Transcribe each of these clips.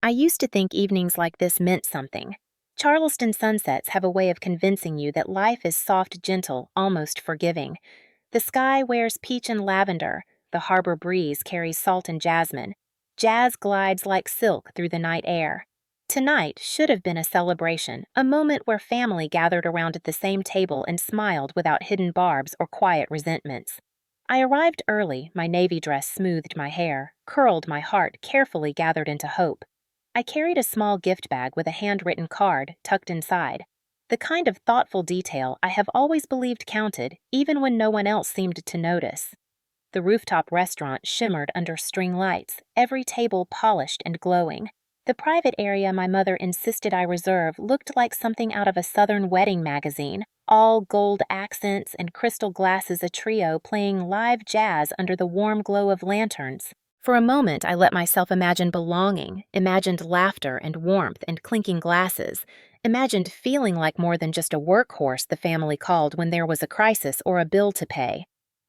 I used to think evenings like this meant something. Charleston sunsets have a way of convincing you that life is soft, gentle, almost forgiving. The sky wears peach and lavender, the harbor breeze carries salt and jasmine. Jazz glides like silk through the night air. Tonight should have been a celebration, a moment where family gathered around at the same table and smiled without hidden barbs or quiet resentments. I arrived early, my navy dress smoothed my hair, curled my heart carefully gathered into hope. I carried a small gift bag with a handwritten card tucked inside, the kind of thoughtful detail I have always believed counted, even when no one else seemed to notice. The rooftop restaurant shimmered under string lights, every table polished and glowing. The private area my mother insisted I reserve looked like something out of a Southern wedding magazine, all gold accents and crystal glasses, a trio playing live jazz under the warm glow of lanterns. For a moment, I let myself imagine belonging, imagined laughter and warmth and clinking glasses, imagined feeling like more than just a workhorse the family called when there was a crisis or a bill to pay.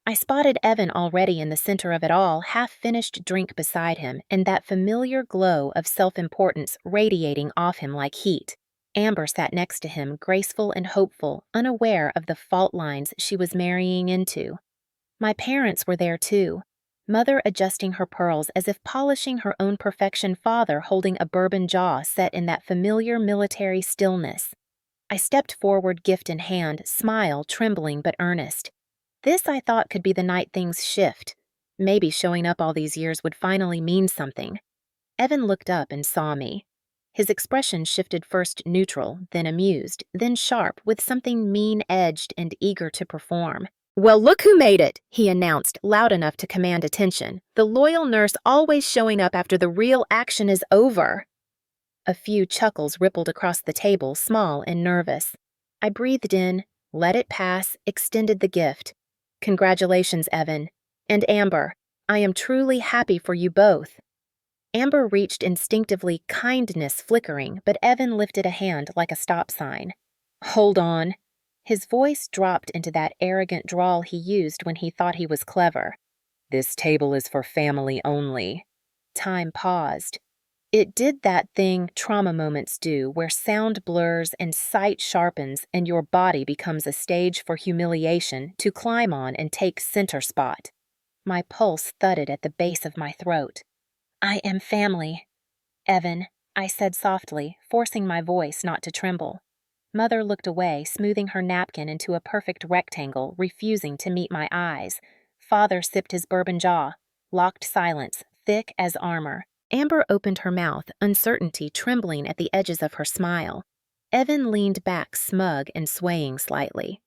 I spotted Evan already in the center of it all, half-finished drink beside him, and that familiar glow of self-importance radiating off him like heat. Amber sat next to him, graceful and hopeful, unaware of the fault lines she was marrying into. My parents were there too. Mother adjusting her pearls as if polishing her own perfection, father holding a bourbon jaw set in that familiar military stillness. I stepped forward, gift in hand, smile trembling but earnest. This I thought could be the night things shift. Maybe showing up all these years would finally mean something. Evan looked up and saw me. His expression shifted first neutral, then amused, then sharp, with something mean-edged and eager to perform. "Well, look who made it," he announced, loud enough to command attention. "The loyal nurse always showing up after the real action is over." A few chuckles rippled across the table, small and nervous. I breathed in, let it pass, extended the gift. "Congratulations, Evan. And Amber, I am truly happy for you both." Amber reached instinctively, kindness flickering, but Evan lifted a hand like a stop sign. "Hold on." His voice dropped into that arrogant drawl he used when he thought he was clever. "This table is for family only." Time paused. It did that thing trauma moments do, where sound blurs and sight sharpens and your body becomes a stage for humiliation to climb on and take center spot. My pulse thudded at the base of my throat. "I am family, Evan," I said softly, forcing my voice not to tremble. Mother looked away, smoothing her napkin into a perfect rectangle, refusing to meet my eyes. Father sipped his bourbon jaw. Locked silence, thick as armor. Amber opened her mouth, uncertainty trembling at the edges of her smile. Evan leaned back, smug and swaying slightly.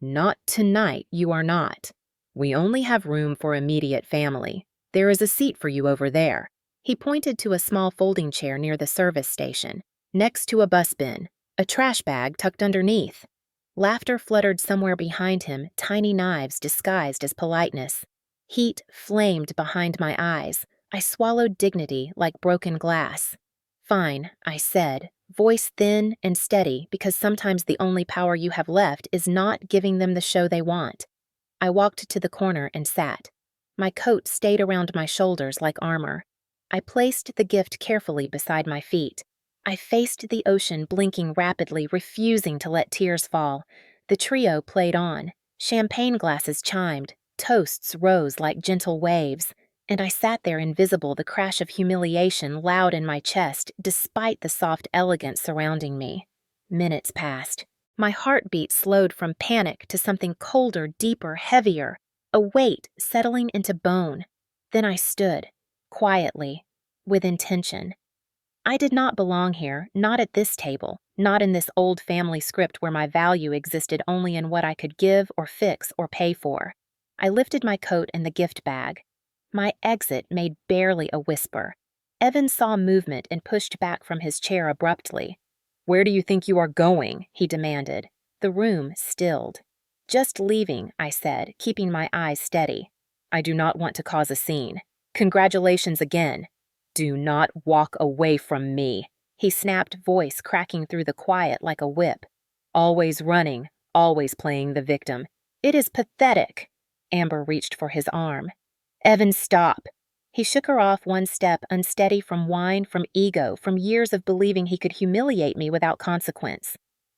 "Not tonight, you are not. We only have room for immediate family. There is a seat for you over there." He pointed to a small folding chair near the service station, next to a bus bin, a trash bag tucked underneath. Laughter fluttered somewhere behind him, tiny knives disguised as politeness. Heat flamed behind my eyes. I swallowed dignity like broken glass. "Fine," I said, voice thin and steady, because sometimes the only power you have left is not giving them the show they want. I walked to the corner and sat. My coat stayed around my shoulders like armor. I placed the gift carefully beside my feet. I faced the ocean, blinking rapidly, refusing to let tears fall. The trio played on. Champagne glasses chimed. Toasts rose like gentle waves. And I sat there invisible, the crash of humiliation loud in my chest, despite the soft elegance surrounding me. Minutes passed. My heartbeat slowed from panic to something colder, deeper, heavier, a weight settling into bone. Then I stood, quietly, with intention. I did not belong here, not at this table, not in this old family script where my value existed only in what I could give or fix or pay for. I lifted my coat and the gift bag. My exit made barely a whisper. Evan saw movement and pushed back from his chair abruptly. "Where do you think you are going?" he demanded. The room stilled. "Just leaving," I said, keeping my eyes steady. "I do not want to cause a scene. Congratulations again." "Do not walk away from me," he snapped, voice cracking through the quiet like a whip. "Always running, always playing the victim. It is pathetic." Amber reached for his arm. "Evan, stop." He shook her off one step, unsteady from wine, from ego, from years of believing he could humiliate me without consequence.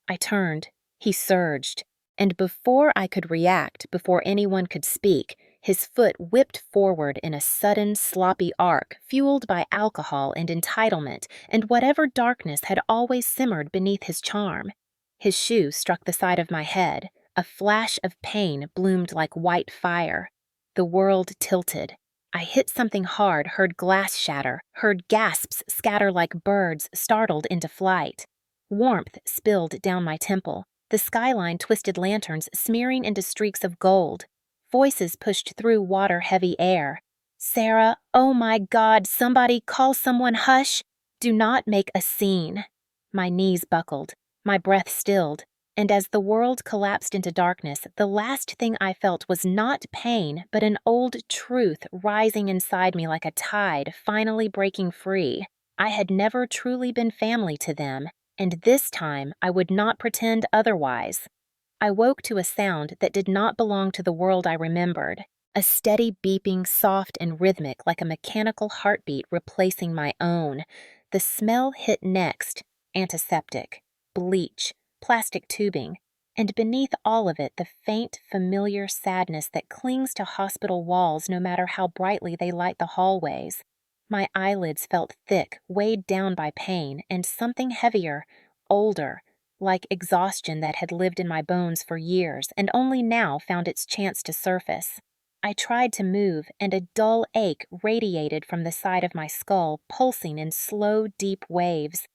I turned. He surged. And before I could react, before anyone could speak, his foot whipped forward in a sudden, sloppy arc, fueled by alcohol and entitlement and whatever darkness had always simmered beneath his charm. His shoe struck the side of my head. A flash of pain bloomed like white fire. The world tilted. I hit something hard, heard glass shatter, heard gasps scatter like birds startled into flight. Warmth spilled down my temple. The skyline twisted lanterns smearing into streaks of gold. Voices pushed through water-heavy air. "Sarah, oh my God, somebody call someone, hush! Do not make a scene." My knees buckled. My breath stilled. And as the world collapsed into darkness, the last thing I felt was not pain, but an old truth rising inside me like a tide, finally breaking free. I had never truly been family to them, and this time I would not pretend otherwise. I woke to a sound that did not belong to the world I remembered, a steady beeping, soft and rhythmic like a mechanical heartbeat replacing my own. The smell hit next: antiseptic, bleach, plastic tubing, and beneath all of it the faint, familiar sadness that clings to hospital walls no matter how brightly they light the hallways. My eyelids felt thick, weighed down by pain, and something heavier, older, like exhaustion that had lived in my bones for years and only now found its chance to surface. I tried to move, and a dull ache radiated from the side of my skull, pulsing in slow, deep waves.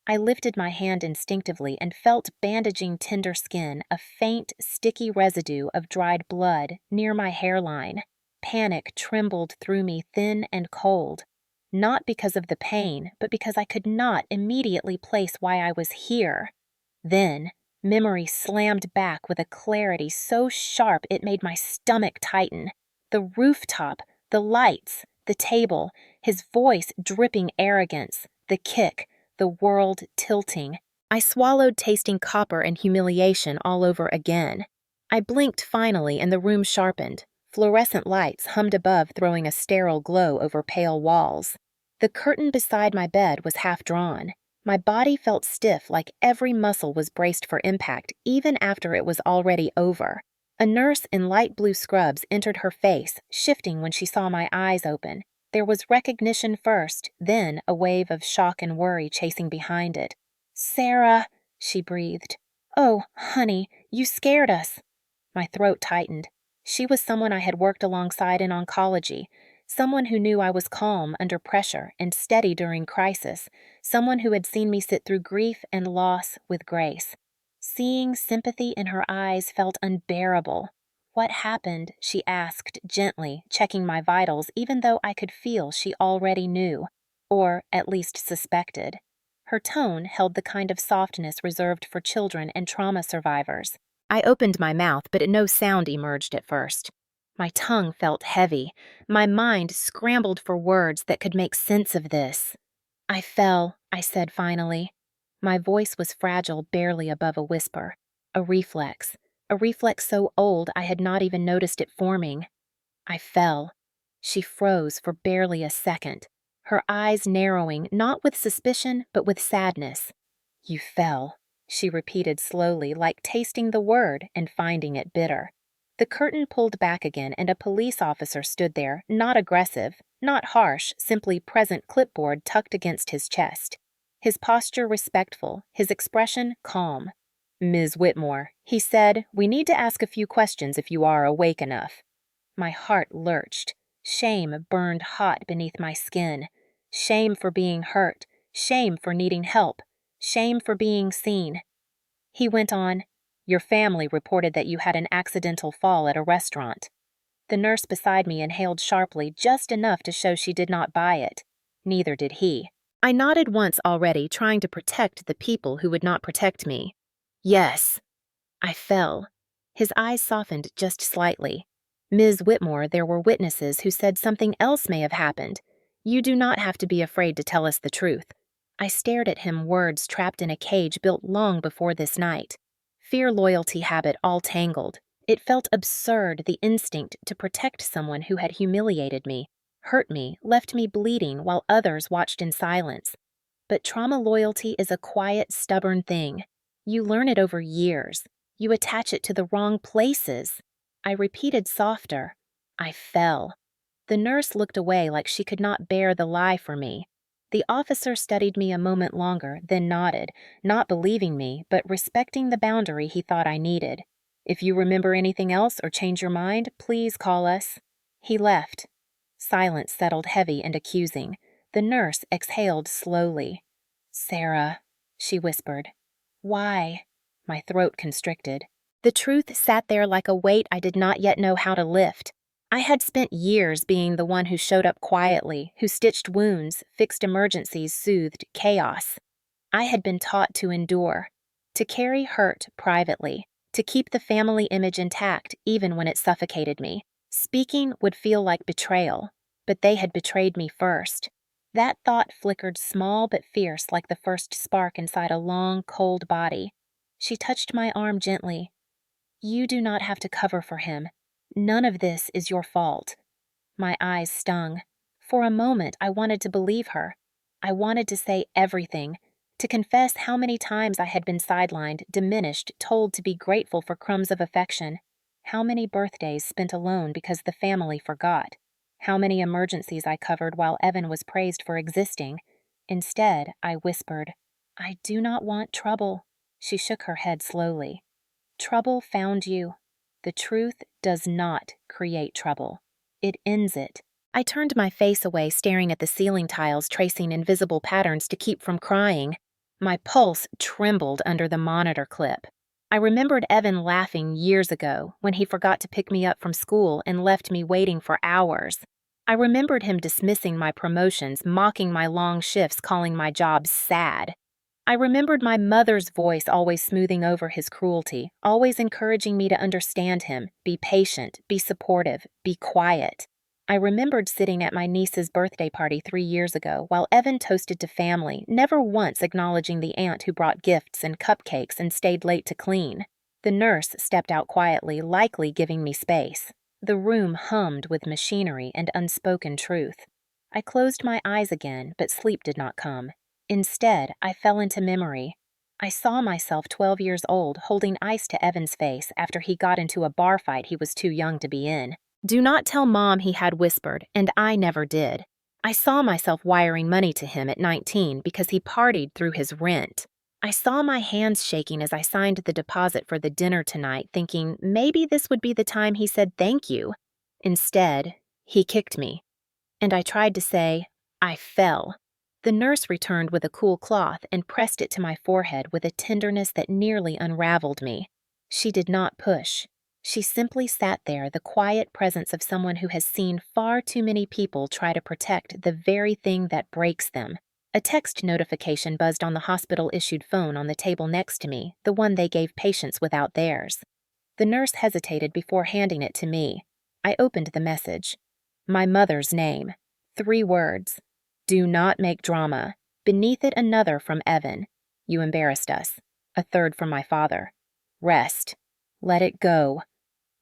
I lifted my hand instinctively and felt bandaging tender skin, a faint, sticky residue of dried blood near my hairline. Panic trembled through me thin and cold. Not because of the pain, but because I could not immediately place why I was here. Then, memory slammed back with a clarity so sharp it made my stomach tighten. The rooftop, the lights, the table, his voice dripping arrogance, the kick, the world tilting. I swallowed, tasting copper and humiliation all over again. I blinked finally, and the room sharpened. Fluorescent lights hummed above, throwing a sterile glow over pale walls. The curtain beside my bed was half drawn. My body felt stiff, like every muscle was braced for impact, even after it was already over. A nurse in light blue scrubs entered her face, shifting when she saw my eyes open. There was recognition first, then a wave of shock and worry chasing behind it. "Sarah," she breathed. "Oh, honey, you scared us." My throat tightened. She was someone I had worked alongside in oncology, someone who knew I was calm under pressure and steady during crisis, someone who had seen me sit through grief and loss with grace. Seeing sympathy in her eyes felt unbearable. "What happened?" she asked gently, checking my vitals even though I could feel she already knew, or at least suspected. Her tone held the kind of softness reserved for children and trauma survivors. I opened my mouth, but no sound emerged at first. My tongue felt heavy. My mind scrambled for words that could make sense of this. "I fell," I said finally. My voice was fragile, barely above a whisper. A reflex so old I had not even noticed it forming. "I fell." She froze for barely a second, her eyes narrowing, not with suspicion, but with sadness. "You fell," she repeated slowly, like tasting the word and finding it bitter. The curtain pulled back again, and a police officer stood there, not aggressive, not harsh, simply present, clipboard tucked against his chest. His posture respectful, his expression calm. "Ms. Whitmore," he said, "we need to ask a few questions if you are awake enough." My heart lurched. Shame burned hot beneath my skin. Shame for being hurt. Shame for needing help. Shame for being seen. He went on, "Your family reported that you had an accidental fall at a restaurant." The nurse beside me inhaled sharply, just enough to show she did not buy it. Neither did he. I nodded once already, trying to protect the people who would not protect me. "Yes." I fell. His eyes softened just slightly. "Ms. Whitmore, there were witnesses who said something else may have happened. You do not have to be afraid to tell us the truth." I stared at him, words trapped in a cage built long before this night. Fear, loyalty, habit, all tangled. It felt absurd, the instinct to protect someone who had humiliated me, hurt me, left me bleeding while others watched in silence. But trauma loyalty is a quiet, stubborn thing. You learn it over years. You attach it to the wrong places. I repeated softer. I fell. The nurse looked away like she could not bear the lie for me. The officer studied me a moment longer, then nodded, not believing me, but respecting the boundary he thought I needed. If you remember anything else or change your mind, please call us. He left. Silence settled heavy and accusing. The nurse exhaled slowly. Sarah, she whispered. Why? My throat constricted. The truth sat there like a weight I did not yet know how to lift. I had spent years being the one who showed up quietly, who stitched wounds, fixed emergencies, soothed chaos. I had been taught to endure, to carry hurt privately, to keep the family image intact even when it suffocated me. Speaking would feel like betrayal, but they had betrayed me first. That thought flickered small but fierce like the first spark inside a long, cold body. She touched my arm gently. You do not have to cover for him. None of this is your fault. My eyes stung. For a moment, I wanted to believe her. I wanted to say everything, to confess how many times I had been sidelined, diminished, told to be grateful for crumbs of affection. How many birthdays spent alone because the family forgot. How many emergencies I covered while Evan was praised for existing. Instead, I whispered, I do not want trouble. She shook her head slowly. Trouble found you. The truth does not create trouble. It ends it. I turned my face away, staring at the ceiling tiles, tracing invisible patterns to keep from crying. My pulse trembled under the monitor clip. I remembered Evan laughing years ago when he forgot to pick me up from school and left me waiting for hours. I remembered him dismissing my promotions, mocking my long shifts, calling my job sad. I remembered my mother's voice always smoothing over his cruelty, always encouraging me to understand him, be patient, be supportive, be quiet. I remembered sitting at my niece's birthday party 3 years ago while Evan toasted to family, never once acknowledging the aunt who brought gifts and cupcakes and stayed late to clean. The nurse stepped out quietly, likely giving me space. The room hummed with machinery and unspoken truth. I closed my eyes again, but sleep did not come. Instead, I fell into memory. I saw myself 12 years old holding ice to Evan's face after he got into a bar fight he was too young to be in. Do not tell Mom, he had whispered, and I never did. I saw myself wiring money to him at 19 because he partied through his rent. I saw my hands shaking as I signed the deposit for the dinner tonight, thinking maybe this would be the time he said thank you. Instead, he kicked me. And I tried to say, I fell. The nurse returned with a cool cloth and pressed it to my forehead with a tenderness that nearly unraveled me. She did not push. She simply sat there, the quiet presence of someone who has seen far too many people try to protect the very thing that breaks them. A text notification buzzed on the hospital-issued phone on the table next to me, the one they gave patients without theirs. The nurse hesitated before handing it to me. I opened the message. My mother's name. 3 words. Do not make drama. Beneath it another from Evan. You embarrassed us. A third from my father. Rest. Let it go.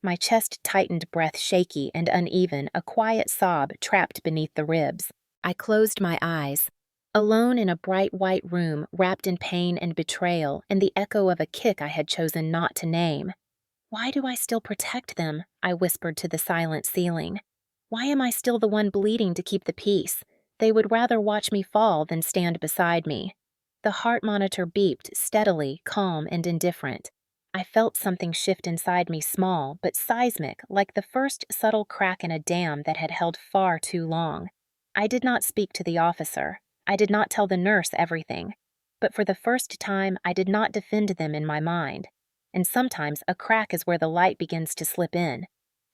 My chest tightened, breath shaky and uneven, a quiet sob trapped beneath the ribs. I closed my eyes. Alone in a bright white room, wrapped in pain and betrayal, and the echo of a kick I had chosen not to name. Why do I still protect them? I whispered to the silent ceiling. Why am I still the one bleeding to keep the peace? They would rather watch me fall than stand beside me. The heart monitor beeped, steadily, calm and indifferent. I felt something shift inside me, small but seismic, like the first subtle crack in a dam that had held far too long. I did not speak to the officer. I did not tell the nurse everything. But for the first time, I did not defend them in my mind. And sometimes a crack is where the light begins to slip in.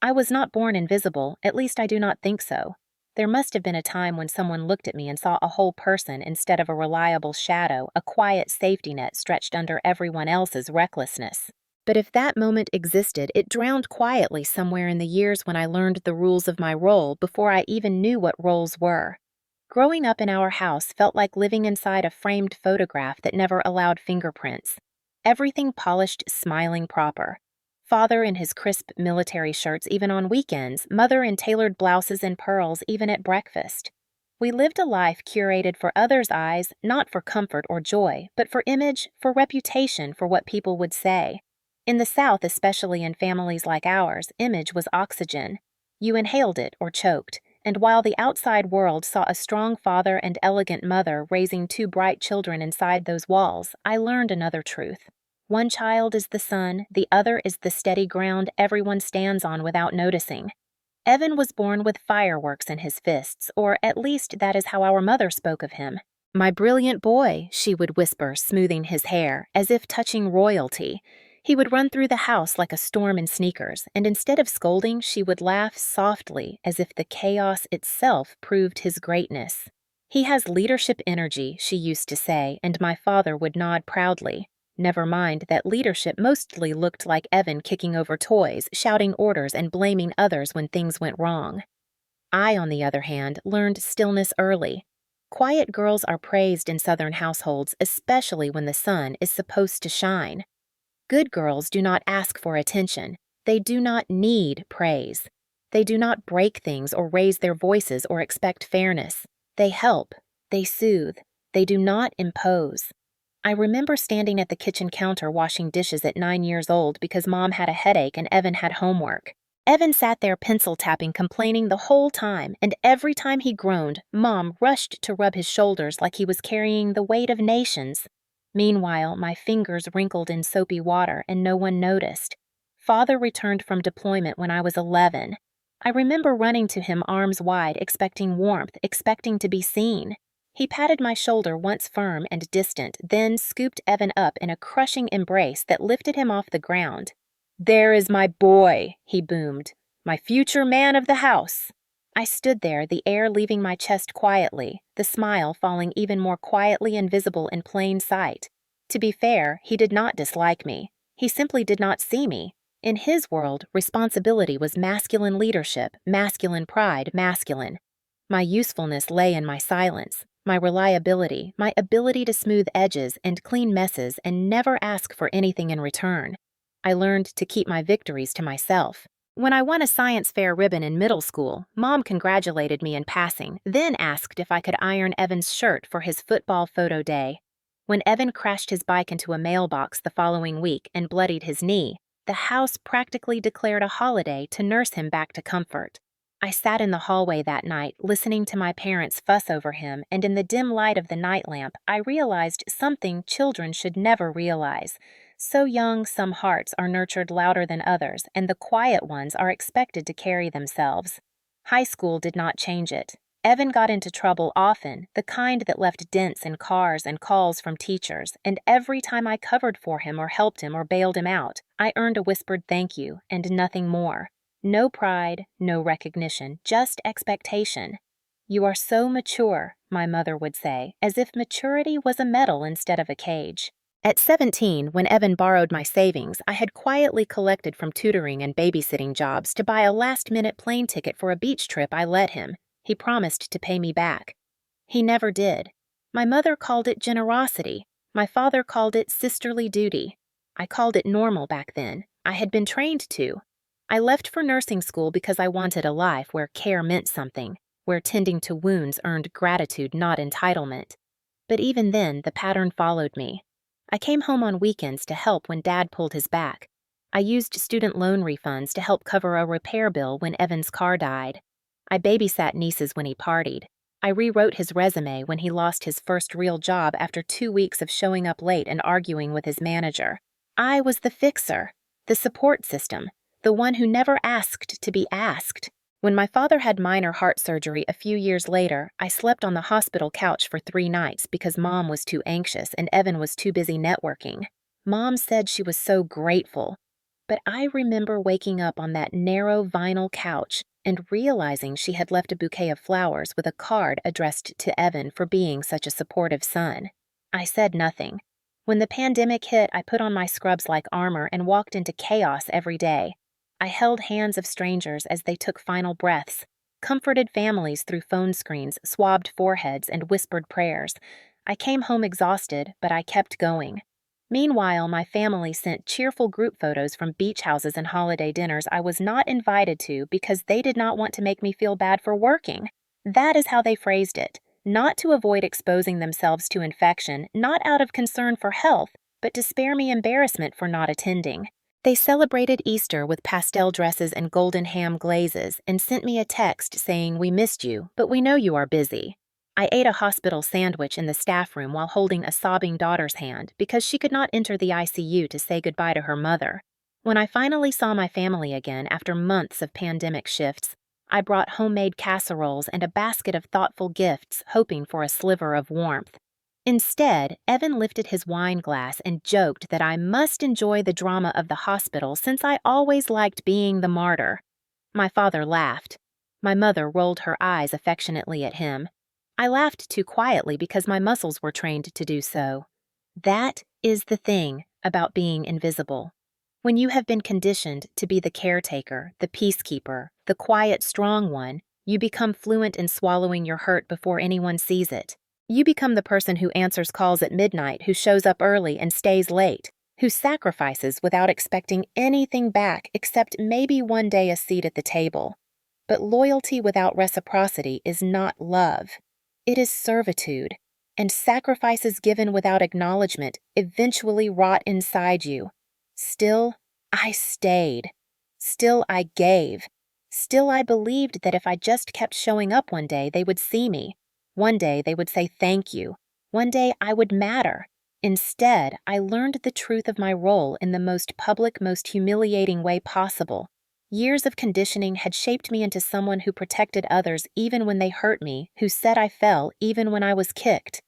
I was not born invisible, at least I do not think so. There must have been a time when someone looked at me and saw a whole person instead of a reliable shadow, a quiet safety net stretched under everyone else's recklessness. But if that moment existed, it drowned quietly somewhere in the years when I learned the rules of my role before I even knew what roles were. Growing up in our house felt like living inside a framed photograph that never allowed fingerprints. Everything polished, smiling proper. Father in his crisp military shirts even on weekends, mother in tailored blouses and pearls even at breakfast. We lived a life curated for others' eyes, not for comfort or joy, but for image, for reputation, for what people would say. In the South, especially in families like ours, image was oxygen. You inhaled it or choked, and while the outside world saw a strong father and elegant mother raising two bright children inside those walls, I learned another truth. One child is the sun, the other is the steady ground everyone stands on without noticing. Evan was born with fireworks in his fists, or at least that is how our mother spoke of him. "My brilliant boy," she would whisper, smoothing his hair, as if touching royalty. He would run through the house like a storm in sneakers, and instead of scolding, she would laugh softly, as if the chaos itself proved his greatness. "He has leadership energy," she used to say, and my father would nod proudly. Never mind that leadership mostly looked like Evan kicking over toys, shouting orders, and blaming others when things went wrong. I, on the other hand, learned stillness early. Quiet girls are praised in Southern households, especially when the sun is supposed to shine. Good girls do not ask for attention. They do not need praise. They do not break things or raise their voices or expect fairness. They help. They soothe. They do not impose. I remember standing at the kitchen counter washing dishes at 9 years old because Mom had a headache and Evan had homework. Evan sat there pencil tapping, complaining the whole time, and every time he groaned, Mom rushed to rub his shoulders like he was carrying the weight of nations. Meanwhile, my fingers wrinkled in soapy water and no one noticed. Father returned from deployment when I was 11. I remember running to him arms wide, expecting warmth, expecting to be seen. He patted my shoulder once firm and distant, then scooped Evan up in a crushing embrace that lifted him off the ground. "There is my boy," he boomed. "My future man of the house." I stood there, the air leaving my chest quietly, the smile falling even more quietly and visible in plain sight. To be fair, he did not dislike me. He simply did not see me. In his world, responsibility was masculine leadership, masculine pride, masculine. My usefulness lay in my silence, my reliability, my ability to smooth edges and clean messes and never ask for anything in return. I learned to keep my victories to myself. When I won a science fair ribbon in middle school, Mom congratulated me in passing, then asked if I could iron Evan's shirt for his football photo day. When Evan crashed his bike into a mailbox the following week and bloodied his knee, the house practically declared a holiday to nurse him back to comfort. I sat in the hallway that night, listening to my parents fuss over him, and in the dim light of the night lamp, I realized something children should never realize. So young, some hearts are nurtured louder than others, and the quiet ones are expected to carry themselves. High school did not change it. Evan got into trouble often, the kind that left dents in cars and calls from teachers, and every time I covered for him or helped him or bailed him out, I earned a whispered thank you and nothing more. No pride, no recognition, just expectation. "You are so mature," my mother would say, as if maturity was a medal instead of a cage. At 17, when Evan borrowed my savings, I had quietly collected from tutoring and babysitting jobs to buy a last-minute plane ticket for a beach trip I let him. He promised to pay me back. He never did. My mother called it generosity. My father called it sisterly duty. I called it normal back then. I had been trained to. I left for nursing school because I wanted a life where care meant something, where tending to wounds earned gratitude, not entitlement. But even then, the pattern followed me. I came home on weekends to help when Dad pulled his back. I used student loan refunds to help cover a repair bill when Evan's car died. I babysat nieces when he partied. I rewrote his resume when he lost his first real job after 2 weeks of showing up late and arguing with his manager. I was the fixer, the support system, the one who never asked to be asked. When my father had minor heart surgery a few years later, I slept on the hospital couch for 3 nights because Mom was too anxious and Evan was too busy networking. Mom said she was so grateful. But I remember waking up on that narrow vinyl couch and realizing she had left a bouquet of flowers with a card addressed to Evan for being such a supportive son. I said nothing. When the pandemic hit, I put on my scrubs like armor and walked into chaos every day. I held hands of strangers as they took final breaths, comforted families through phone screens, swabbed foreheads, and whispered prayers. I came home exhausted, but I kept going. Meanwhile, my family sent cheerful group photos from beach houses and holiday dinners I was not invited to because they did not want to make me feel bad for working. That is how they phrased it. Not to avoid exposing themselves to infection, not out of concern for health, but to spare me embarrassment for not attending. They celebrated Easter with pastel dresses and golden ham glazes and sent me a text saying, "We missed you, but we know you are busy." I ate a hospital sandwich in the staff room while holding a sobbing daughter's hand because she could not enter the ICU to say goodbye to her mother. When I finally saw my family again after months of pandemic shifts, I brought homemade casseroles and a basket of thoughtful gifts, hoping for a sliver of warmth. Instead, Evan lifted his wine glass and joked that I must enjoy the drama of the hospital since I always liked being the martyr. My father laughed. My mother rolled her eyes affectionately at him. I laughed too quietly because my muscles were trained to do so. That is the thing about being invisible. When you have been conditioned to be the caretaker, the peacekeeper, the quiet, strong one, you become fluent in swallowing your hurt before anyone sees it. You become the person who answers calls at midnight, who shows up early and stays late, who sacrifices without expecting anything back except maybe one day a seat at the table. But loyalty without reciprocity is not love. It is servitude, and sacrifices given without acknowledgement eventually rot inside you. Still, I stayed. Still, I gave. Still, I believed that if I just kept showing up one day, they would see me. One day, they would say thank you. One day, I would matter. Instead, I learned the truth of my role in the most public, most humiliating way possible. Years of conditioning had shaped me into someone who protected others even when they hurt me, who said I fell even when I was kicked.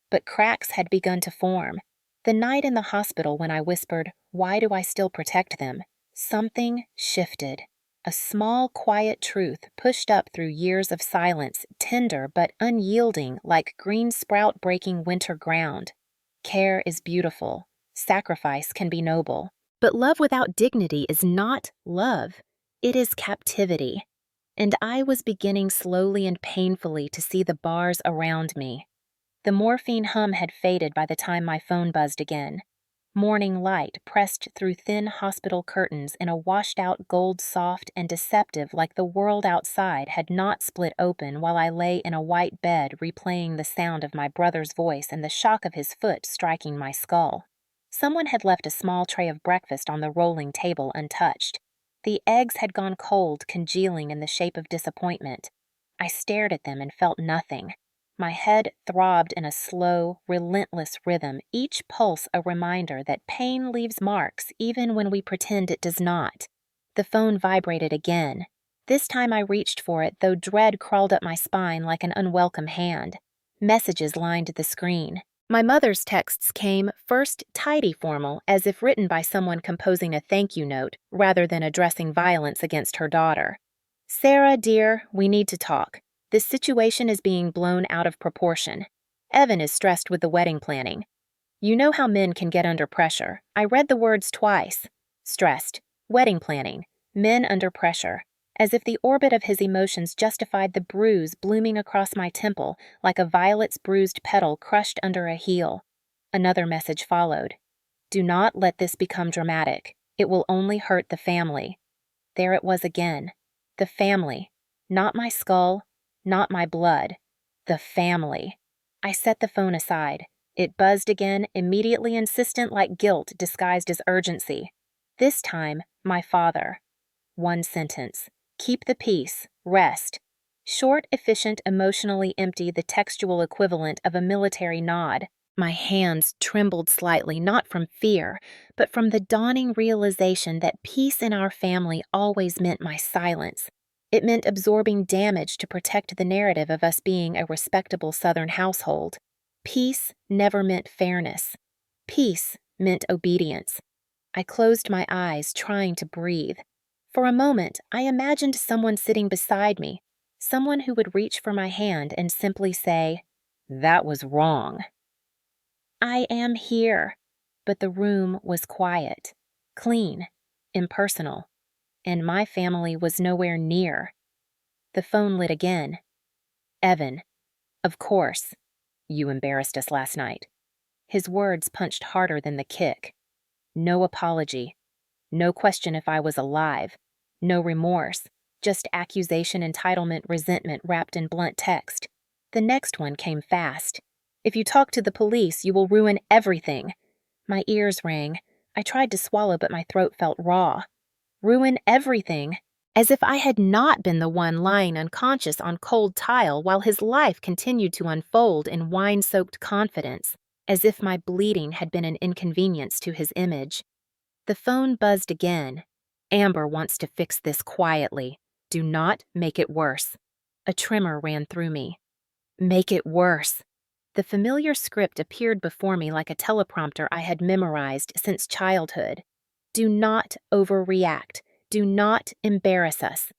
But cracks had begun to form. The night in the hospital when I whispered, "Why do I still protect them?" something shifted. A small, quiet truth pushed up through years of silence, tender but unyielding like green sprout-breaking winter ground. Care is beautiful. Sacrifice can be noble. But love without dignity is not love. It is captivity. And I was beginning slowly and painfully to see the bars around me. The morphine hum had faded by the time my phone buzzed again. Morning light pressed through thin hospital curtains in a washed-out gold soft and deceptive like the world outside had not split open while I lay in a white bed replaying the sound of my brother's voice and the shock of his foot striking my skull. Someone had left a small tray of breakfast on the rolling table untouched. The eggs had gone cold, congealing in the shape of disappointment. I stared at them and felt nothing. My head throbbed in a slow, relentless rhythm, each pulse a reminder that pain leaves marks even when we pretend it does not. The phone vibrated again. This time I reached for it, though dread crawled up my spine like an unwelcome hand. Messages lined the screen. My mother's texts came first tidy formal, as if written by someone composing a thank you note, rather than addressing violence against her daughter. "Sarah, dear, we need to talk. This situation is being blown out of proportion. Evan is stressed with the wedding planning. You know how men can get under pressure. I read the words twice. Stressed, wedding planning, men under pressure, as if the orbit of his emotions justified the bruise blooming across my temple like a violet's bruised petal crushed under a heel. Another message followed. Do not let this become dramatic. It will only hurt the family. There it was again. The family. Not my skull. Not my blood. The family. I set the phone aside. It buzzed again, immediately insistent like guilt disguised as urgency. This time, my father. One sentence. Keep the peace. Rest. Short, efficient, emotionally empty, the textual equivalent of a military nod. My hands trembled slightly, not from fear, but from the dawning realization that peace in our family always meant my silence. It meant absorbing damage to protect the narrative of us being a respectable Southern household. Peace never meant fairness. Peace meant obedience. I closed my eyes, trying to breathe. For a moment, I imagined someone sitting beside me, someone who would reach for my hand and simply say, "That was wrong." I am here. But the room was quiet, clean, impersonal, and my family was nowhere near. The phone lit again. "Evan, of course. You embarrassed us last night. His words punched harder than the kick. No apology. No question if I was alive. No remorse. Just accusation, entitlement, resentment wrapped in blunt text. The next one came fast. If you talk to the police, you will ruin everything. My ears rang. I tried to swallow, but my throat felt raw. Ruin everything? As if I had not been the one lying unconscious on cold tile while his life continued to unfold in wine-soaked confidence. As if my bleeding had been an inconvenience to his image. The phone buzzed again. Amber wants to fix this quietly. Do not make it worse. A tremor ran through me. Make it worse. The familiar script appeared before me like a teleprompter I had memorized since childhood. Do not overreact. Do not embarrass us.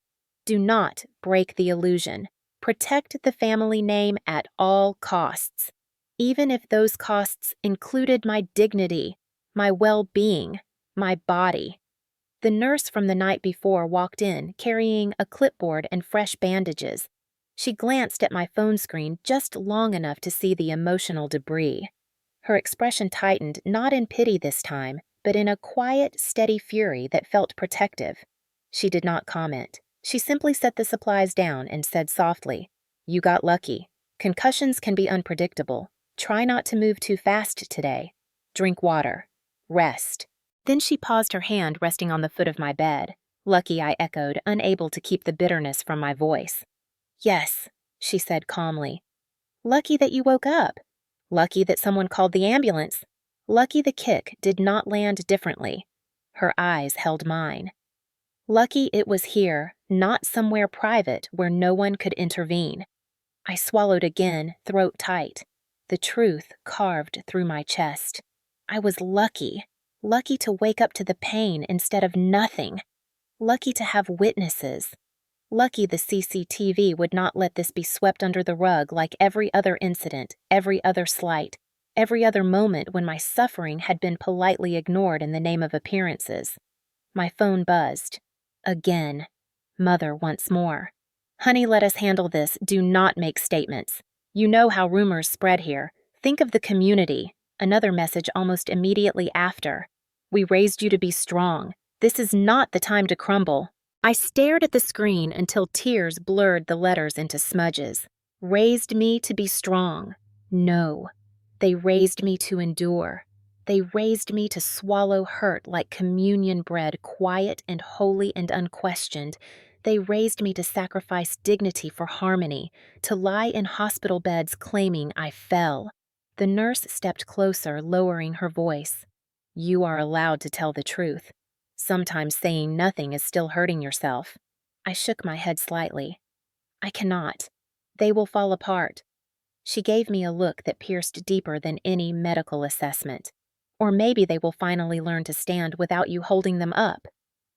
Do not break the illusion. Protect the family name at all costs, even if those costs included my dignity, my well-being, my body. The nurse from the night before walked in, carrying a clipboard and fresh bandages. She glanced at my phone screen just long enough to see the emotional debris. Her expression tightened, not in pity this time, but in a quiet, steady fury that felt protective. She did not comment. She simply set the supplies down and said softly, "You got lucky. Concussions can be unpredictable. Try not to move too fast today. Drink water. Rest." Then she paused, her hand resting on the foot of my bed. Lucky, I echoed, unable to keep the bitterness from my voice. "Yes," she said calmly. "Lucky that you woke up. Lucky that someone called the ambulance. Lucky the kick did not land differently." Her eyes held mine. Lucky it was here, not somewhere private where no one could intervene. I swallowed again, throat tight. The truth carved through my chest. I was lucky. Lucky to wake up to the pain instead of nothing. Lucky to have witnesses. Lucky the CCTV would not let this be swept under the rug like every other incident, every other slight, every other moment when my suffering had been politely ignored in the name of appearances. My phone buzzed. Again. Mother once more. "Honey, let us handle this. Do not make statements. You know how rumors spread here. Think of the community." Another message almost immediately after. "We raised you to be strong. This is not the time to crumble." I stared at the screen until tears blurred the letters into smudges. Raised me to be strong. No. They raised me to endure. They raised me to swallow hurt like communion bread, quiet and holy and unquestioned. They raised me to sacrifice dignity for harmony, to lie in hospital beds claiming I fell. The nurse stepped closer, lowering her voice. "You are allowed to tell the truth. Sometimes saying nothing is still hurting yourself." I shook my head slightly. "I cannot. They will fall apart." She gave me a look that pierced deeper than any medical assessment. "Or maybe they will finally learn to stand without you holding them up."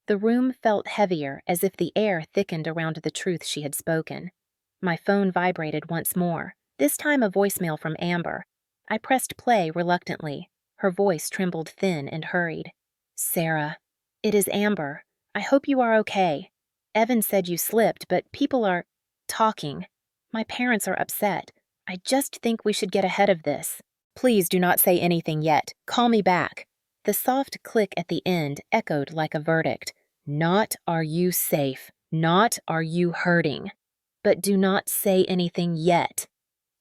The room felt heavier, as if the air thickened around the truth she had spoken. My phone vibrated once more, this time a voicemail from Amber. I pressed play reluctantly. Her voice trembled thin and hurried. "Sarah, it is Amber. I hope you are okay. Evan said you slipped, but people are talking. My parents are upset. I just think we should get ahead of this. Please do not say anything yet. Call me back." The soft click at the end echoed like a verdict. Not are you safe. Not are you hurting. But do not say anything yet.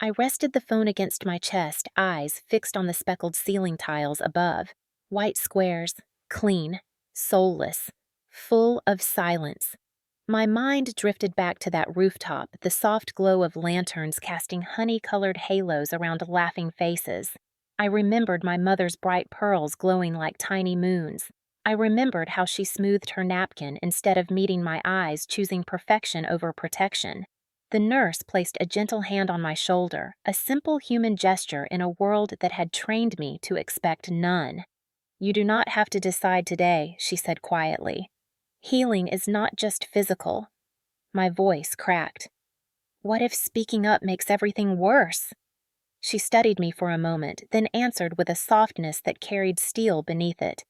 I rested the phone against my chest, eyes fixed on the speckled ceiling tiles above. White squares, clean, soulless, full of silence. My mind drifted back to that rooftop, the soft glow of lanterns casting honey-colored halos around laughing faces. I remembered my mother's bright pearls glowing like tiny moons. I remembered how she smoothed her napkin instead of meeting my eyes, choosing perfection over protection. The nurse placed a gentle hand on my shoulder, a simple human gesture in a world that had trained me to expect none. "You do not have to decide today," she said quietly. "Healing is not just physical." My voice cracked. "What if speaking up makes everything worse?" She studied me for a moment, then answered with a softness that carried steel beneath it.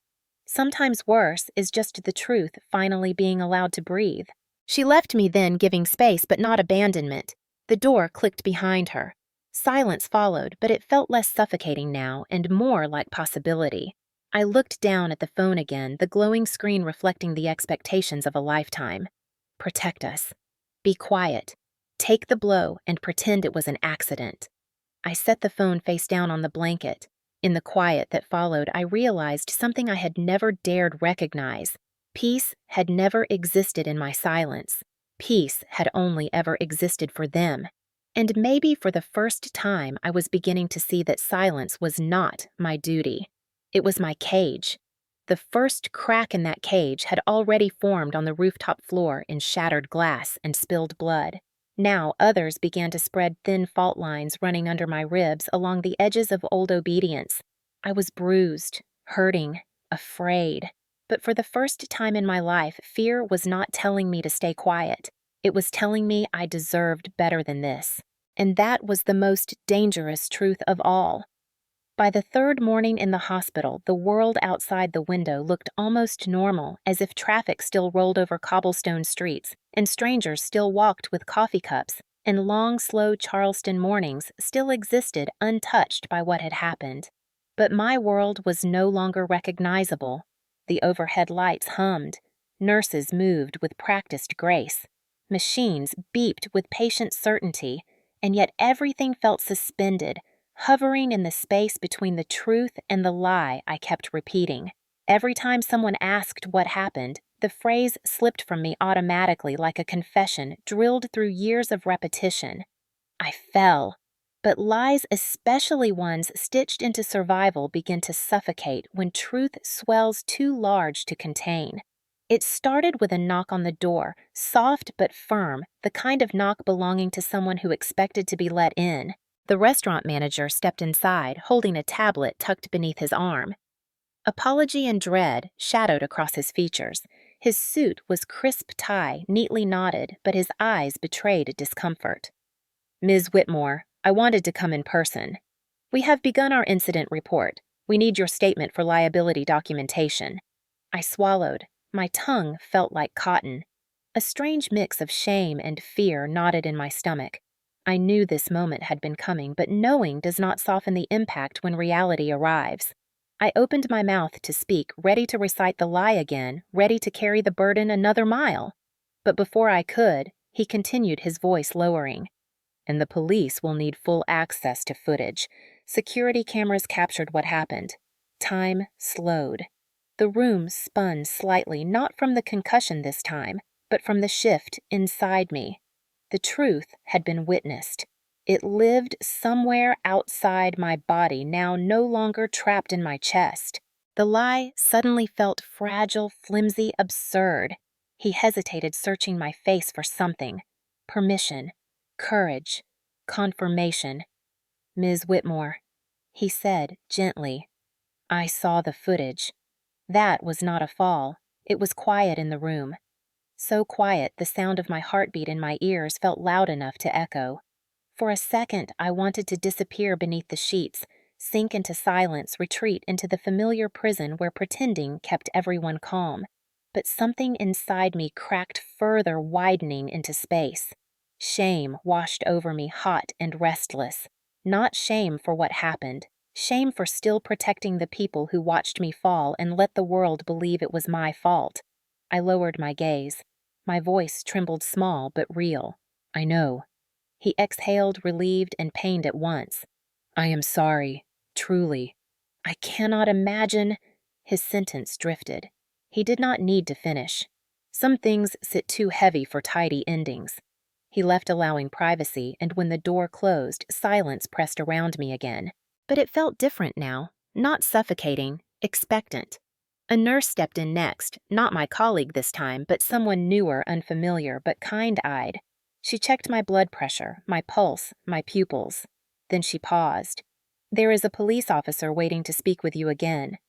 "Sometimes worse is just the truth finally being allowed to breathe." She left me then, giving space but not abandonment. The door clicked behind her. Silence followed, but it felt less suffocating now and more like possibility. I looked down at the phone again, the glowing screen reflecting the expectations of a lifetime. Protect us. Be quiet. Take the blow and pretend it was an accident. I set the phone face down on the blanket. In the quiet that followed, I realized something I had never dared recognize. Peace had never existed in my silence. Peace had only ever existed for them. And maybe for the first time, I was beginning to see that silence was not my duty. It was my cage. The first crack in that cage had already formed on the rooftop floor in shattered glass and spilled blood. Now others began to spread thin fault lines running under my ribs along the edges of old obedience. I was bruised, hurting, afraid. But for the first time in my life, fear was not telling me to stay quiet. It was telling me I deserved better than this. And that was the most dangerous truth of all. By the third morning in the hospital, the world outside the window looked almost normal, as if traffic still rolled over cobblestone streets, and strangers still walked with coffee cups, and long, slow Charleston mornings still existed untouched by what had happened. But my world was no longer recognizable. The overhead lights hummed. Nurses moved with practiced grace. Machines beeped with patient certainty, and yet everything felt suspended, hovering in the space between the truth and the lie I kept repeating. Every time someone asked what happened, the phrase slipped from me automatically like a confession drilled through years of repetition. I fell. But lies, especially ones stitched into survival, begin to suffocate when truth swells too large to contain. It started with a knock on the door, soft but firm, the kind of knock belonging to someone who expected to be let in. The restaurant manager stepped inside, holding a tablet tucked beneath his arm. Apology and dread shadowed across his features. His suit was crisp tie, neatly knotted, but his eyes betrayed discomfort. "Ms. Whitmore, I wanted to come in person. We have begun our incident report. We need your statement for liability documentation." I swallowed. My tongue felt like cotton. A strange mix of shame and fear knotted in my stomach. I knew this moment had been coming, but knowing does not soften the impact when reality arrives. I opened my mouth to speak, ready to recite the lie again, ready to carry the burden another mile. But before I could, he continued, his voice lowering. "And the police will need full access to footage. Security cameras captured what happened." Time slowed. The room spun slightly, not from the concussion this time, but from the shift inside me. The truth had been witnessed. It lived somewhere outside my body, now no longer trapped in my chest. The lie suddenly felt fragile, flimsy, absurd. He hesitated, searching my face for something. Permission, courage, confirmation. "Ms. Whitmore," he said gently, "I saw the footage." That was not a fall. It was quiet in the room. So quiet, the sound of my heartbeat in my ears felt loud enough to echo. For a second, I wanted to disappear beneath the sheets, sink into silence, retreat into the familiar prison where pretending kept everyone calm. But something inside me cracked further, widening into space. Shame washed over me, hot and restless. Not shame for what happened. Shame for still protecting the people who watched me fall and let the world believe it was my fault. I lowered my gaze. My voice trembled, small but real. "I know." He exhaled, relieved and pained at once. "I am sorry, truly. I cannot imagine—" His sentence drifted. He did not need to finish. Some things sit too heavy for tidy endings. He left, allowing privacy, and when the door closed, silence pressed around me again. But it felt different now, not suffocating, expectant. A nurse stepped in next, not my colleague this time, but someone newer, unfamiliar, but kind-eyed. She checked my blood pressure, my pulse, my pupils. Then she paused. "There is a police officer waiting to speak with you again."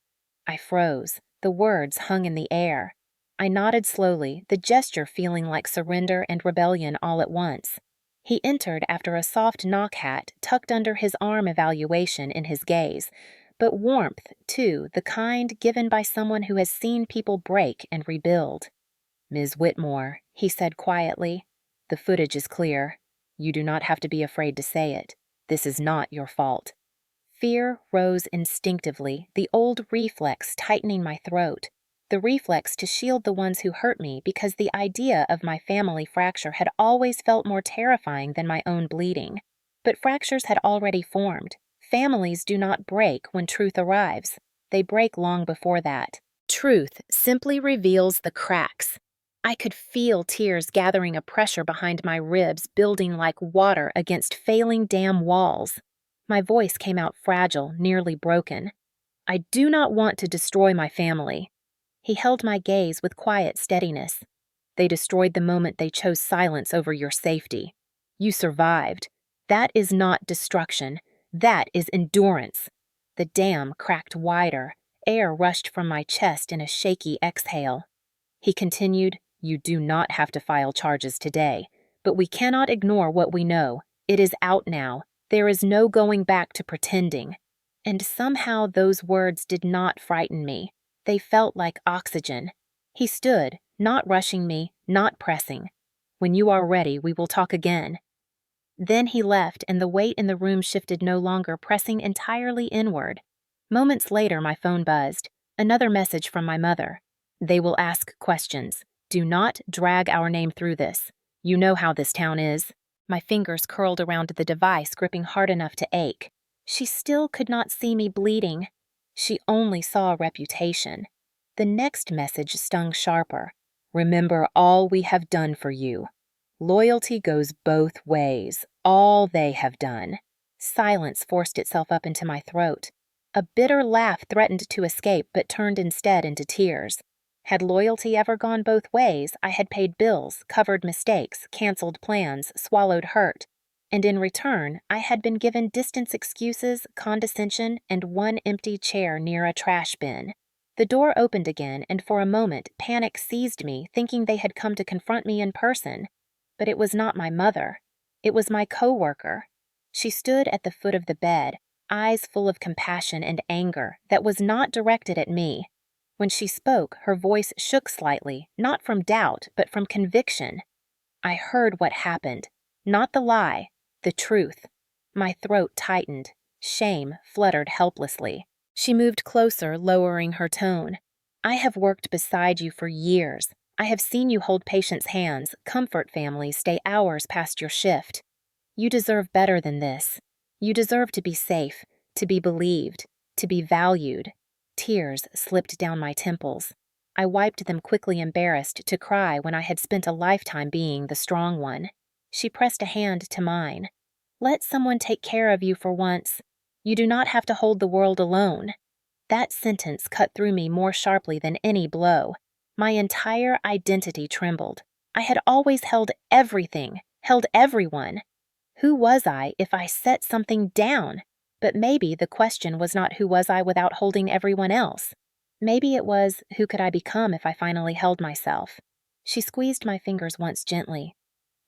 I froze. The words hung in the air. I nodded slowly, the gesture feeling like surrender and rebellion all at once. He entered after a soft knock hat tucked under his arm, evaluation in his gaze. But warmth, too, the kind given by someone who has seen people break and rebuild. "Ms. Whitmore," he said quietly, "the footage is clear. You do not have to be afraid to say it. This is not your fault. Fear rose instinctively, the old reflex tightening my throat. The reflex to shield the ones who hurt me because the idea of my family fracture had always felt more terrifying than my own bleeding. But fractures had already formed. Families do not break when truth arrives. They break long before that. Truth simply reveals the cracks. I could feel tears gathering a pressure behind my ribs, building like water against failing dam walls. My voice came out fragile, nearly broken. I do not want to destroy my family. He held my gaze with quiet steadiness. They destroyed the moment they chose silence over your safety. You survived. That is not destruction. That is endurance. The dam cracked wider. Air rushed from my chest in a shaky exhale. He continued, "You do not have to file charges today, but we cannot ignore what we know. It is out now. There is no going back to pretending." And somehow those words did not frighten me. They felt like oxygen. He stood, not rushing me, not pressing. "When you are ready, we will talk again." Then he left, and the weight in the room shifted, no longer pressing entirely inward. Moments later, my phone buzzed. Another message from my mother. "They will ask questions. Do not drag our name through this. You know how this town is." My fingers curled around the device, gripping hard enough to ache. She still could not see me bleeding. She only saw reputation. The next message stung sharper. "Remember all we have done for you. Loyalty goes both ways. All they have done." Silence forced itself up into my throat. A bitter laugh threatened to escape, but turned instead into tears. Had loyalty ever gone both ways, I had paid bills, covered mistakes, canceled plans, swallowed hurt. And in return, I had been given distance excuses, condescension, and one empty chair near a trash bin. The door opened again, and for a moment, panic seized me, thinking they had come to confront me in person. But it was not my mother. It was my coworker. She stood at the foot of the bed, eyes full of compassion and anger that was not directed at me. When she spoke, her voice shook slightly, not from doubt, but from conviction. I heard what happened. Not the lie, the truth. My throat tightened. Shame fluttered helplessly. She moved closer, lowering her tone. "I have worked beside you for years. I have seen you hold patients' hands, comfort families, stay hours past your shift. You deserve better than this. You deserve to be safe, to be believed, to be valued." Tears slipped down my temples. I wiped them quickly, embarrassed to cry when I had spent a lifetime being the strong one. She pressed a hand to mine. "Let someone take care of you for once. You do not have to hold the world alone." That sentence cut through me more sharply than any blow. My entire identity trembled. I had always held everything, held everyone. Who was I if I set something down? But maybe the question was not who was I without holding everyone else. Maybe it was who could I become if I finally held myself. She squeezed my fingers once gently.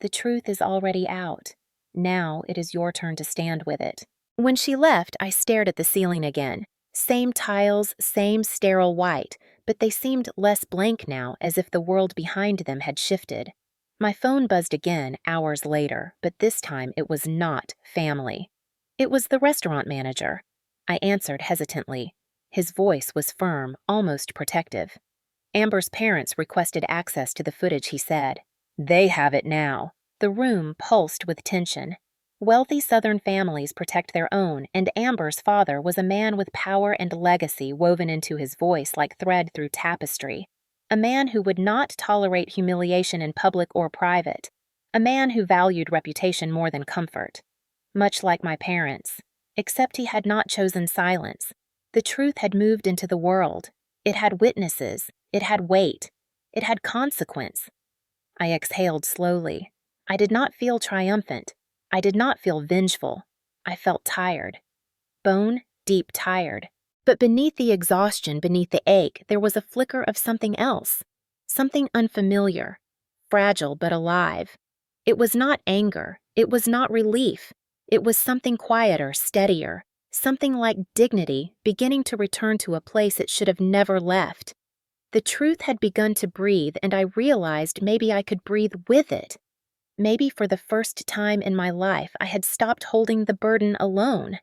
"The truth is already out. Now it is your turn to stand with it." When she left, I stared at the ceiling again. Same tiles, same sterile white, but they seemed less blank now, as if the world behind them had shifted. My phone buzzed again hours later, but this time it was not family. It was the restaurant manager. I answered hesitantly. His voice was firm, almost protective. "Amber's parents requested access to the footage," he said. "They have it now." The room pulsed with tension. Wealthy Southern families protect their own, and Amber's father was a man with power and legacy woven into his voice like thread through tapestry. A man who would not tolerate humiliation in public or private. A man who valued reputation more than comfort. Much like my parents, except he had not chosen silence. The truth had moved into the world. It had witnesses. It had weight. It had consequence. I exhaled slowly. I did not feel triumphant. I did not feel vengeful. I felt tired. Bone deep tired. But beneath the exhaustion, beneath the ache, there was a flicker of something else. Something unfamiliar. Fragile but alive. It was not anger. It was not relief. It was something quieter, steadier. Something like dignity, beginning to return to a place it should have never left. The truth had begun to breathe, and I realized maybe I could breathe with it. Maybe for the first time in my life, I had stopped holding the burden alone.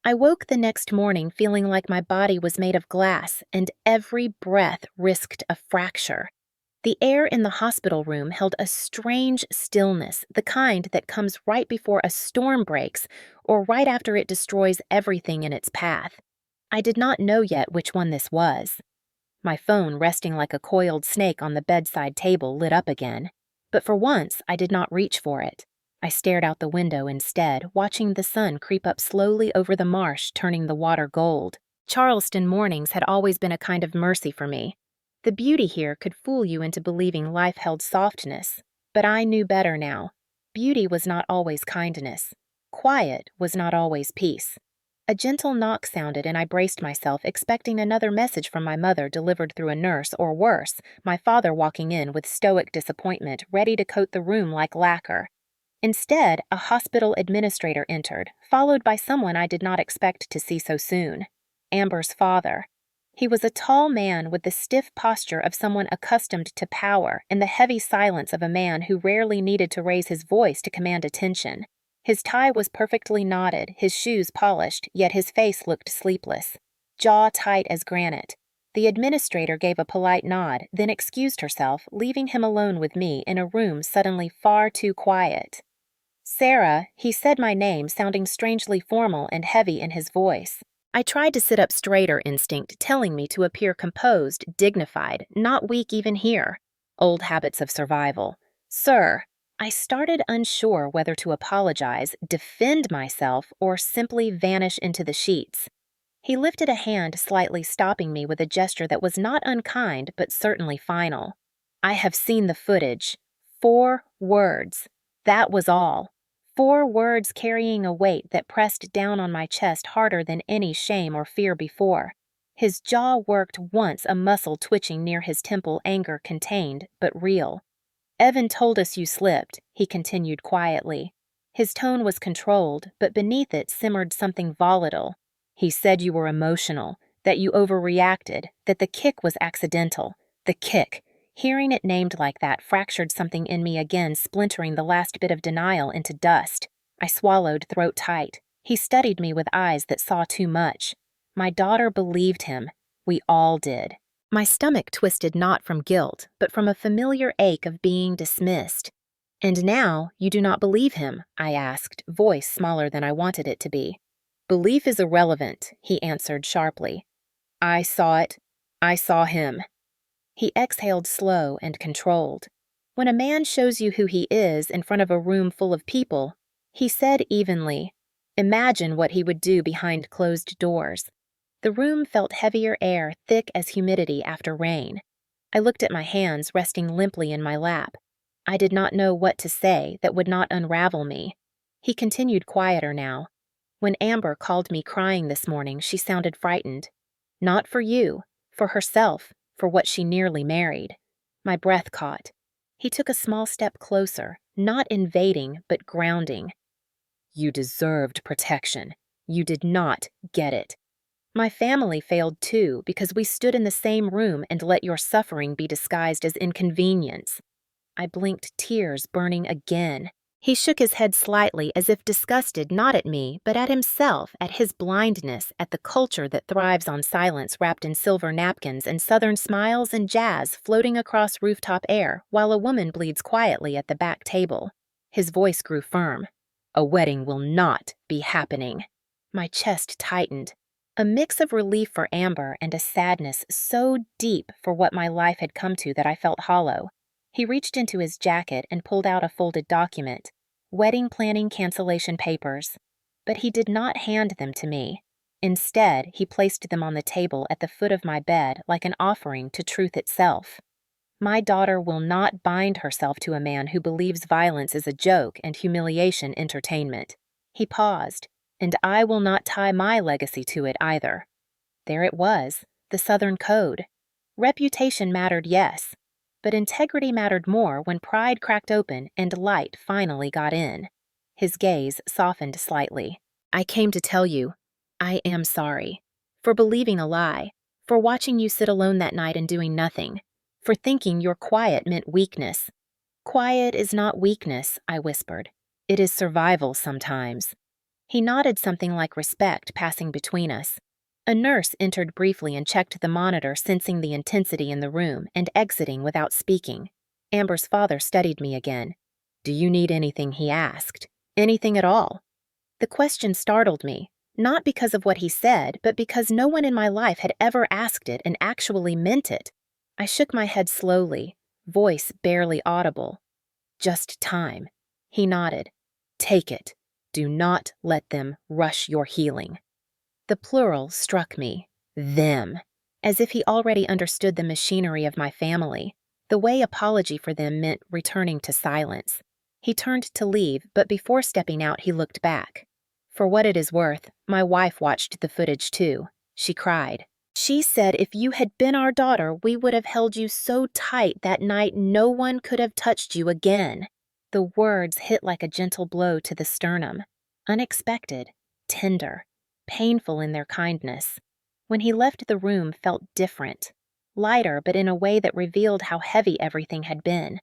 I woke the next morning feeling like my body was made of glass and every breath risked a fracture. The air in the hospital room held a strange stillness, the kind that comes right before a storm breaks or right after it destroys everything in its path. I did not know yet which one this was. My phone, resting like a coiled snake on the bedside table, lit up again. But for once, I did not reach for it. I stared out the window instead, watching the sun creep up slowly over the marsh, turning the water gold. Charleston mornings had always been a kind of mercy for me. The beauty here could fool you into believing life held softness. But I knew better now. Beauty was not always kindness. Quiet was not always peace. A gentle knock sounded and I braced myself, expecting another message from my mother delivered through a nurse, or worse, my father walking in with stoic disappointment, ready to coat the room like lacquer. Instead, a hospital administrator entered, followed by someone I did not expect to see so soon. Amber's father. He was a tall man with the stiff posture of someone accustomed to power and the heavy silence of a man who rarely needed to raise his voice to command attention. His tie was perfectly knotted, his shoes polished, yet his face looked sleepless, jaw tight as granite. The administrator gave a polite nod, then excused herself, leaving him alone with me in a room suddenly far too quiet. "Sarah," he said my name, sounding strangely formal and heavy in his voice. I tried to sit up straighter, instinct telling me to appear composed, dignified, not weak even here. Old habits of survival. "Sir." I started unsure whether to apologize, defend myself, or simply vanish into the sheets. He lifted a hand, slightly stopping me with a gesture that was not unkind, but certainly final. "I have seen the footage. 4 words. That was all. 4 words carrying a weight that pressed down on my chest harder than any shame or fear before. His jaw worked once, a muscle twitching near his temple, anger contained, but real. Evan told us you slipped," he continued quietly. His tone was controlled, but beneath it simmered something volatile. "He said you were emotional, that you overreacted, that the kick was accidental. The kick." Hearing it named like that fractured something in me again, splintering the last bit of denial into dust. I swallowed, throat tight. He studied me with eyes that saw too much. My daughter believed him. We all did. My stomach twisted not from guilt, but from a familiar ache of being dismissed. "And now you do not believe him?" I asked, voice smaller than I wanted it to be. "Belief is irrelevant," he answered sharply. "I saw it. I saw him." He exhaled slow and controlled. "When a man shows you who he is in front of a room full of people," he said evenly, "imagine what he would do behind closed doors." The room felt heavier air, thick as humidity after rain. I looked at my hands resting limply in my lap. I did not know what to say that would not unravel me. He continued quieter now. "When Amber called me crying this morning, she sounded frightened. Not for you, for herself, for what she nearly married." My breath caught. He took a small step closer, not invading, but grounding. "You deserved protection. You did not get it. My family failed too because we stood in the same room and let your suffering be disguised as inconvenience." I blinked, tears burning again. He shook his head slightly as if disgusted not at me, but at himself, at his blindness, at the culture that thrives on silence wrapped in silver napkins and southern smiles and jazz floating across rooftop air while a woman bleeds quietly at the back table. His voice grew firm. "A wedding will not be happening." My chest tightened. A mix of relief for Amber and a sadness so deep for what my life had come to that I felt hollow. He reached into his jacket and pulled out a folded document, wedding planning cancellation papers. But he did not hand them to me. Instead, he placed them on the table at the foot of my bed like an offering to truth itself. My daughter will not bind herself to a man who believes violence is a joke and humiliation entertainment. He paused, and I will not tie my legacy to it either. There it was, the Southern Code. Reputation mattered, yes. But integrity mattered more when pride cracked open and light finally got in. His gaze softened slightly. "I came to tell you, I am sorry. For believing a lie. For watching you sit alone that night and doing nothing. For thinking your quiet meant weakness. Quiet is not weakness, I whispered. It is survival sometimes. He nodded, something like respect passing between us. A nurse entered briefly and checked the monitor, sensing the intensity in the room and exiting without speaking. Amber's father studied me again. "Do you need anything?" he asked. "Anything at all?" The question startled me, not because of what he said, but because no one in my life had ever asked it and actually meant it. I shook my head slowly, voice barely audible. "Just time." He nodded. "Take it. Do not let them rush your healing." The plural struck me. Them. As if he already understood the machinery of my family. The way apology for them meant returning to silence. He turned to leave, but before stepping out, he looked back. For what it is worth, my wife watched the footage too. She cried. "She said if you had been our daughter, we would have held you so tight that night no one could have touched you again." The words hit like a gentle blow to the sternum. Unexpected, tender, painful in their kindness. When he left, the room felt different. Lighter, but in a way that revealed how heavy everything had been.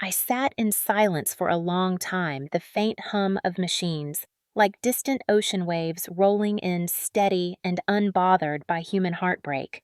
I sat in silence for a long time, the faint hum of machines, like distant ocean waves rolling in steady and unbothered by human heartbreak.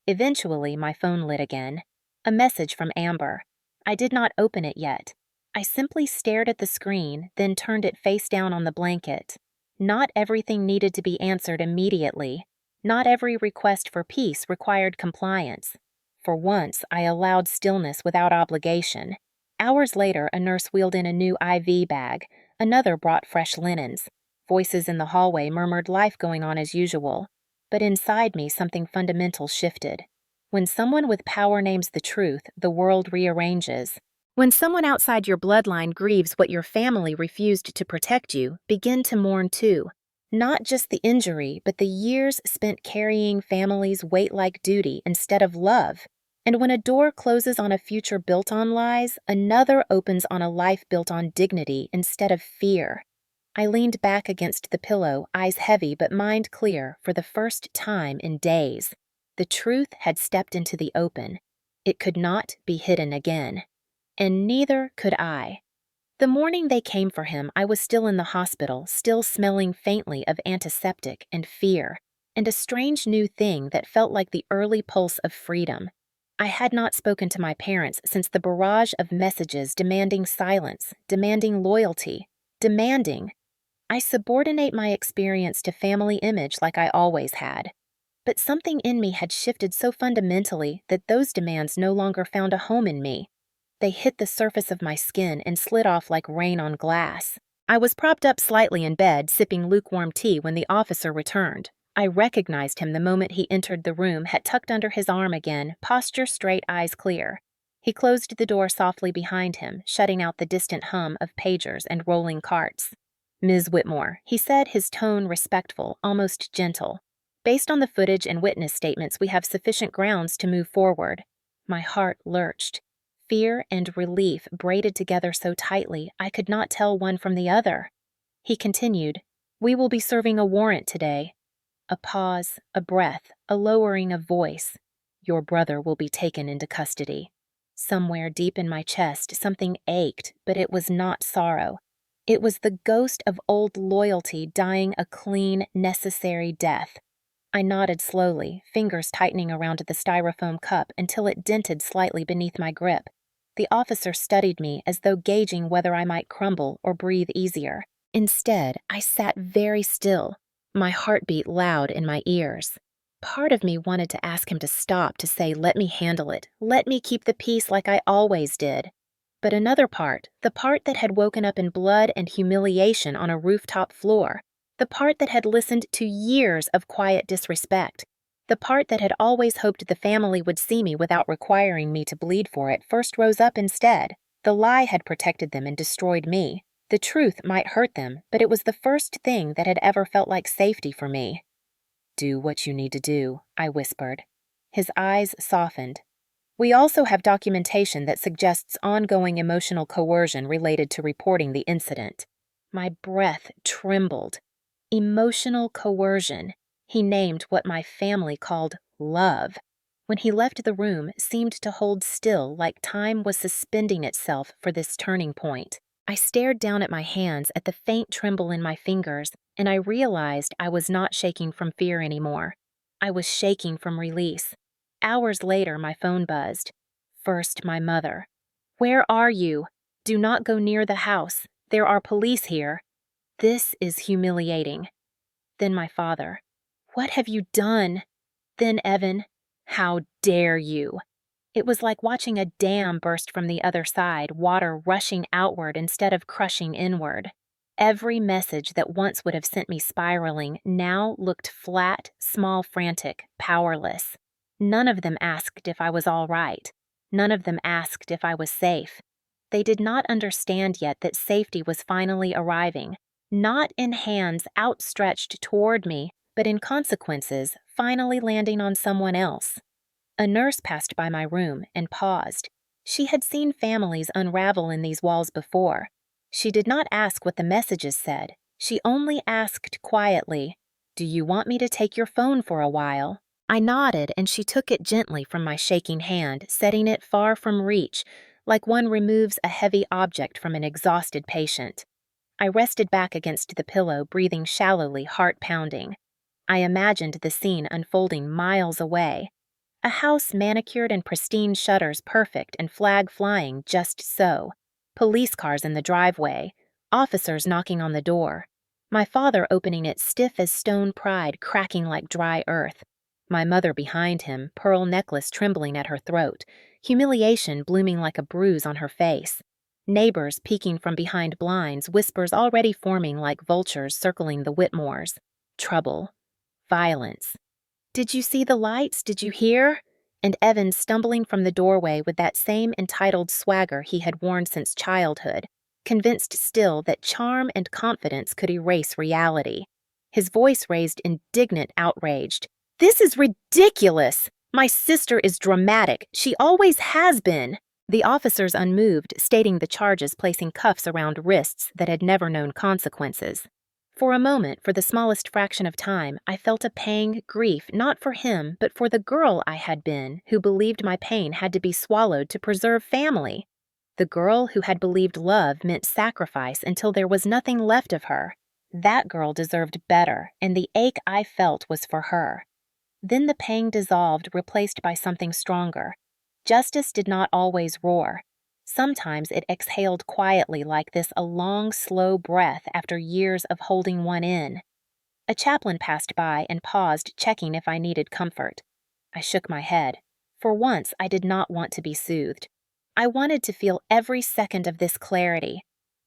Eventually, my phone lit again. A message from Amber. I did not open it yet. I simply stared at the screen, then turned it face down on the blanket. Not everything needed to be answered immediately. Not every request for peace required compliance. For once, I allowed stillness without obligation. Hours later, a nurse wheeled in a new IV bag. Another brought fresh linens. Voices in the hallway murmured life going on as usual. But inside me, something fundamental shifted. When someone with power names the truth, the world rearranges. When someone outside your bloodline grieves what your family refused to protect you, begin to mourn too. Not just the injury, but the years spent carrying family's weight-like duty instead of love. And when a door closes on a future built on lies, another opens on a life built on dignity instead of fear. I leaned back against the pillow, eyes heavy but mind clear, for the first time in days. The truth had stepped into the open. It could not be hidden again. And neither could I. The morning they came for him, I was still in the hospital, still smelling faintly of antiseptic and fear, and a strange new thing that felt like the early pulse of freedom. I had not spoken to my parents since the barrage of messages demanding silence, demanding loyalty, demanding. I subordinate my experience to family image like I always had. But something in me had shifted so fundamentally that those demands no longer found a home in me. They hit the surface of my skin and slid off like rain on glass. I was propped up slightly in bed, sipping lukewarm tea when the officer returned. I recognized him the moment he entered the room, hat tucked under his arm again, posture straight, eyes clear. He closed the door softly behind him, shutting out the distant hum of pagers and rolling carts. "Ms. Whitmore," he said, his tone respectful, almost gentle. "Based on the footage and witness statements, we have sufficient grounds to move forward." My heart lurched. Fear and relief braided together so tightly I could not tell one from the other. He continued, "We will be serving a warrant today." A pause, a breath, a lowering of voice. "Your brother will be taken into custody." Somewhere deep in my chest, something ached, but it was not sorrow. It was the ghost of old loyalty dying a clean, necessary death. I nodded slowly, fingers tightening around the styrofoam cup until it dented slightly beneath my grip. The officer studied me as though gauging whether I might crumble or breathe easier. Instead, I sat very still, my heartbeat loud in my ears. Part of me wanted to ask him to stop, to say, "Let me handle it. Let me keep the peace like I always did." But another part, the part that had woken up in blood and humiliation on a rooftop floor, the part that had listened to years of quiet disrespect, the part that had always hoped the family would see me without requiring me to bleed for it, first rose up instead. The lie had protected them and destroyed me. The truth might hurt them, but it was the first thing that had ever felt like safety for me. "Do what you need to do," I whispered. His eyes softened. "We also have documentation that suggests ongoing emotional coercion related to reporting the incident." My breath trembled. Emotional coercion. He named what my family called love. When he left the room, seemed to hold still like time was suspending itself for this turning point. I stared down at my hands at the faint tremble in my fingers, and I realized I was not shaking from fear anymore. I was shaking from release. Hours later, my phone buzzed. First, my mother. "Where are you? Do not go near the house. There are police here." This is humiliating. Then my father. "What have you done?" Then Evan. "How dare you?" It was like watching a dam burst from the other side, water rushing outward instead of crushing inward. Every message that once would have sent me spiraling now looked flat, small, frantic, powerless. None of them asked if I was all right. None of them asked if I was safe. They did not understand yet that safety was finally arriving, not in hands outstretched toward me, but in consequences finally landing on someone else. A nurse passed by my room and paused. She had seen families unravel in these walls before. She did not ask what the messages said. She only asked quietly, "Do you want me to take your phone for a while?" I nodded, and she took it gently from my shaking hand, setting it far from reach, like one removes a heavy object from an exhausted patient. I rested back against the pillow, breathing shallowly, heart pounding. I imagined the scene unfolding miles away. A house manicured and pristine shutters perfect and flag flying just so. Police cars in the driveway. Officers knocking on the door. My father opening it stiff as stone pride, cracking like dry earth. My mother behind him, pearl necklace trembling at her throat. Humiliation blooming like a bruise on her face. Neighbors peeking from behind blinds, whispers already forming like vultures circling the Whitmores. Trouble. Violence. "Did you see the lights? Did you hear?" And Evan stumbling from the doorway with that same entitled swagger he had worn since childhood, convinced still that charm and confidence could erase reality. His voice raised indignant, outraged. "This is ridiculous! My sister is dramatic. She always has been." The officers unmoved, stating the charges, placing cuffs around wrists that had never known consequences. For a moment, for the smallest fraction of time, I felt a pang, grief, not for him, but for the girl I had been, who believed my pain had to be swallowed to preserve family. The girl who had believed love meant sacrifice until there was nothing left of her. That girl deserved better, and the ache I felt was for her. Then the pang dissolved, replaced by something stronger. Justice did not always roar. Sometimes it exhaled quietly like this, a long, slow breath after years of holding one in. A chaplain passed by and paused, checking if I needed comfort. I shook my head. For once, I did not want to be soothed. I wanted to feel every second of this clarity.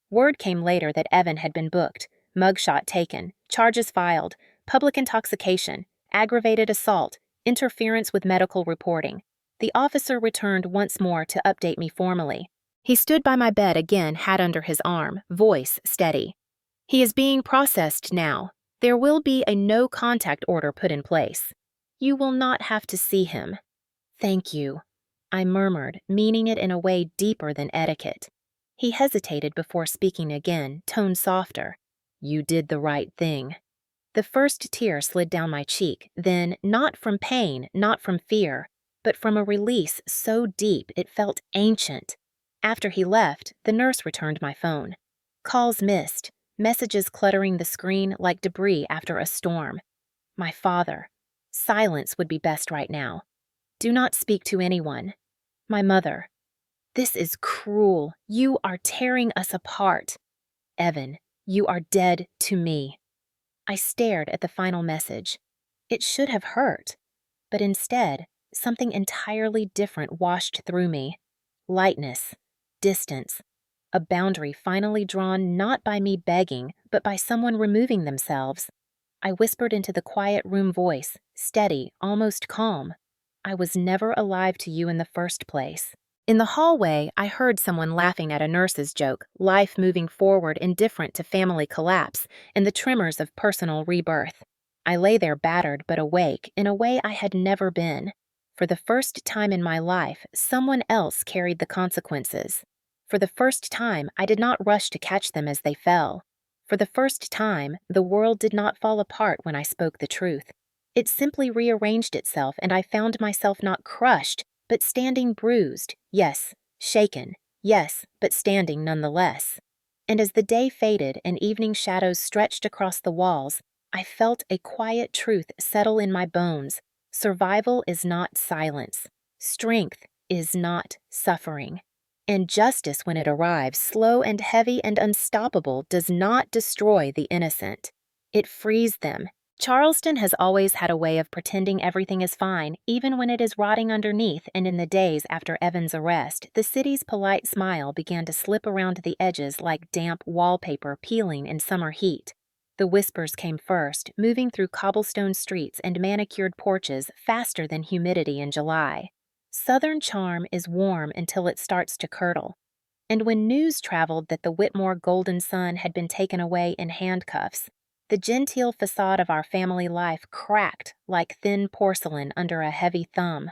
Word came later that Evan had been booked, mugshot taken, charges filed, public intoxication, aggravated assault, interference with medical reporting. The officer returned once more to update me formally. He stood by my bed again, hat under his arm, voice steady. "He is being processed now. There will be a no-contact order put in place. You will not have to see him." "Thank you," I murmured, meaning it in a way deeper than etiquette. He hesitated before speaking again, tone softer. "You did the right thing." The first tear slid down my cheek, then, not from pain, not from fear, but from a release so deep it felt ancient. After he left, the nurse returned my phone. Calls missed, messages cluttering the screen like debris after a storm. My father. Silence would be best right now. Do not speak to anyone. My mother. This is cruel. You are tearing us apart. Evan, you are dead to me. I stared at the final message. It should have hurt. But instead, something entirely different washed through me. Lightness. Distance. A boundary finally drawn not by me begging, but by someone removing themselves. I whispered into the quiet room voice, steady, almost calm. I was never alive to you in the first place. In the hallway, I heard someone laughing at a nurse's joke, life moving forward indifferent to family collapse and the tremors of personal rebirth. I lay there battered but awake in a way I had never been. For the first time in my life, someone else carried the consequences. For the first time, I did not rush to catch them as they fell. For the first time, the world did not fall apart when I spoke the truth. It simply rearranged itself, and I found myself not crushed, but standing bruised, yes, shaken, yes, but standing nonetheless. And as the day faded and evening shadows stretched across the walls, I felt a quiet truth settle in my bones. Survival is not silence. Strength is not suffering. And justice, when it arrives, slow and heavy and unstoppable, does not destroy the innocent. It frees them. Charleston has always had a way of pretending everything is fine, even when it is rotting underneath, and in the days after Evan's arrest, the city's polite smile began to slip around the edges like damp wallpaper peeling in summer heat. The whispers came first, moving through cobblestone streets and manicured porches faster than humidity in July. Southern charm is warm until it starts to curdle. And when news traveled that the Whitmore golden son had been taken away in handcuffs, the genteel facade of our family life cracked like thin porcelain under a heavy thumb.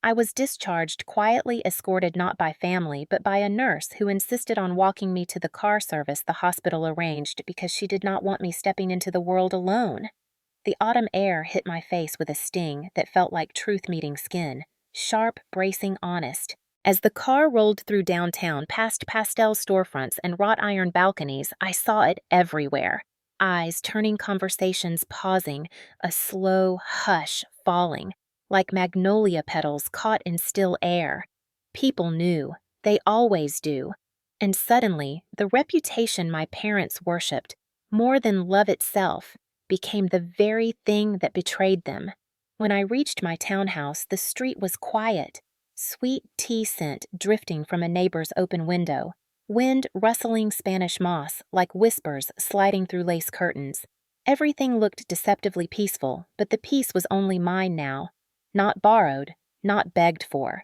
I was discharged quietly, escorted not by family, but by a nurse who insisted on walking me to the car service the hospital arranged because she did not want me stepping into the world alone. The autumn air hit my face with a sting that felt like truth meeting skin, sharp, bracing, honest. As the car rolled through downtown past pastel storefronts and wrought iron balconies, I saw it everywhere. Eyes turning, conversations pausing, a slow hush falling, like magnolia petals caught in still air. People knew. They always do. And suddenly, the reputation my parents worshipped, more than love itself, became the very thing that betrayed them. When I reached my townhouse, the street was quiet, sweet tea scent drifting from a neighbor's open window, wind rustling Spanish moss like whispers sliding through lace curtains. Everything looked deceptively peaceful, but the peace was only mine now. Not borrowed, not begged for.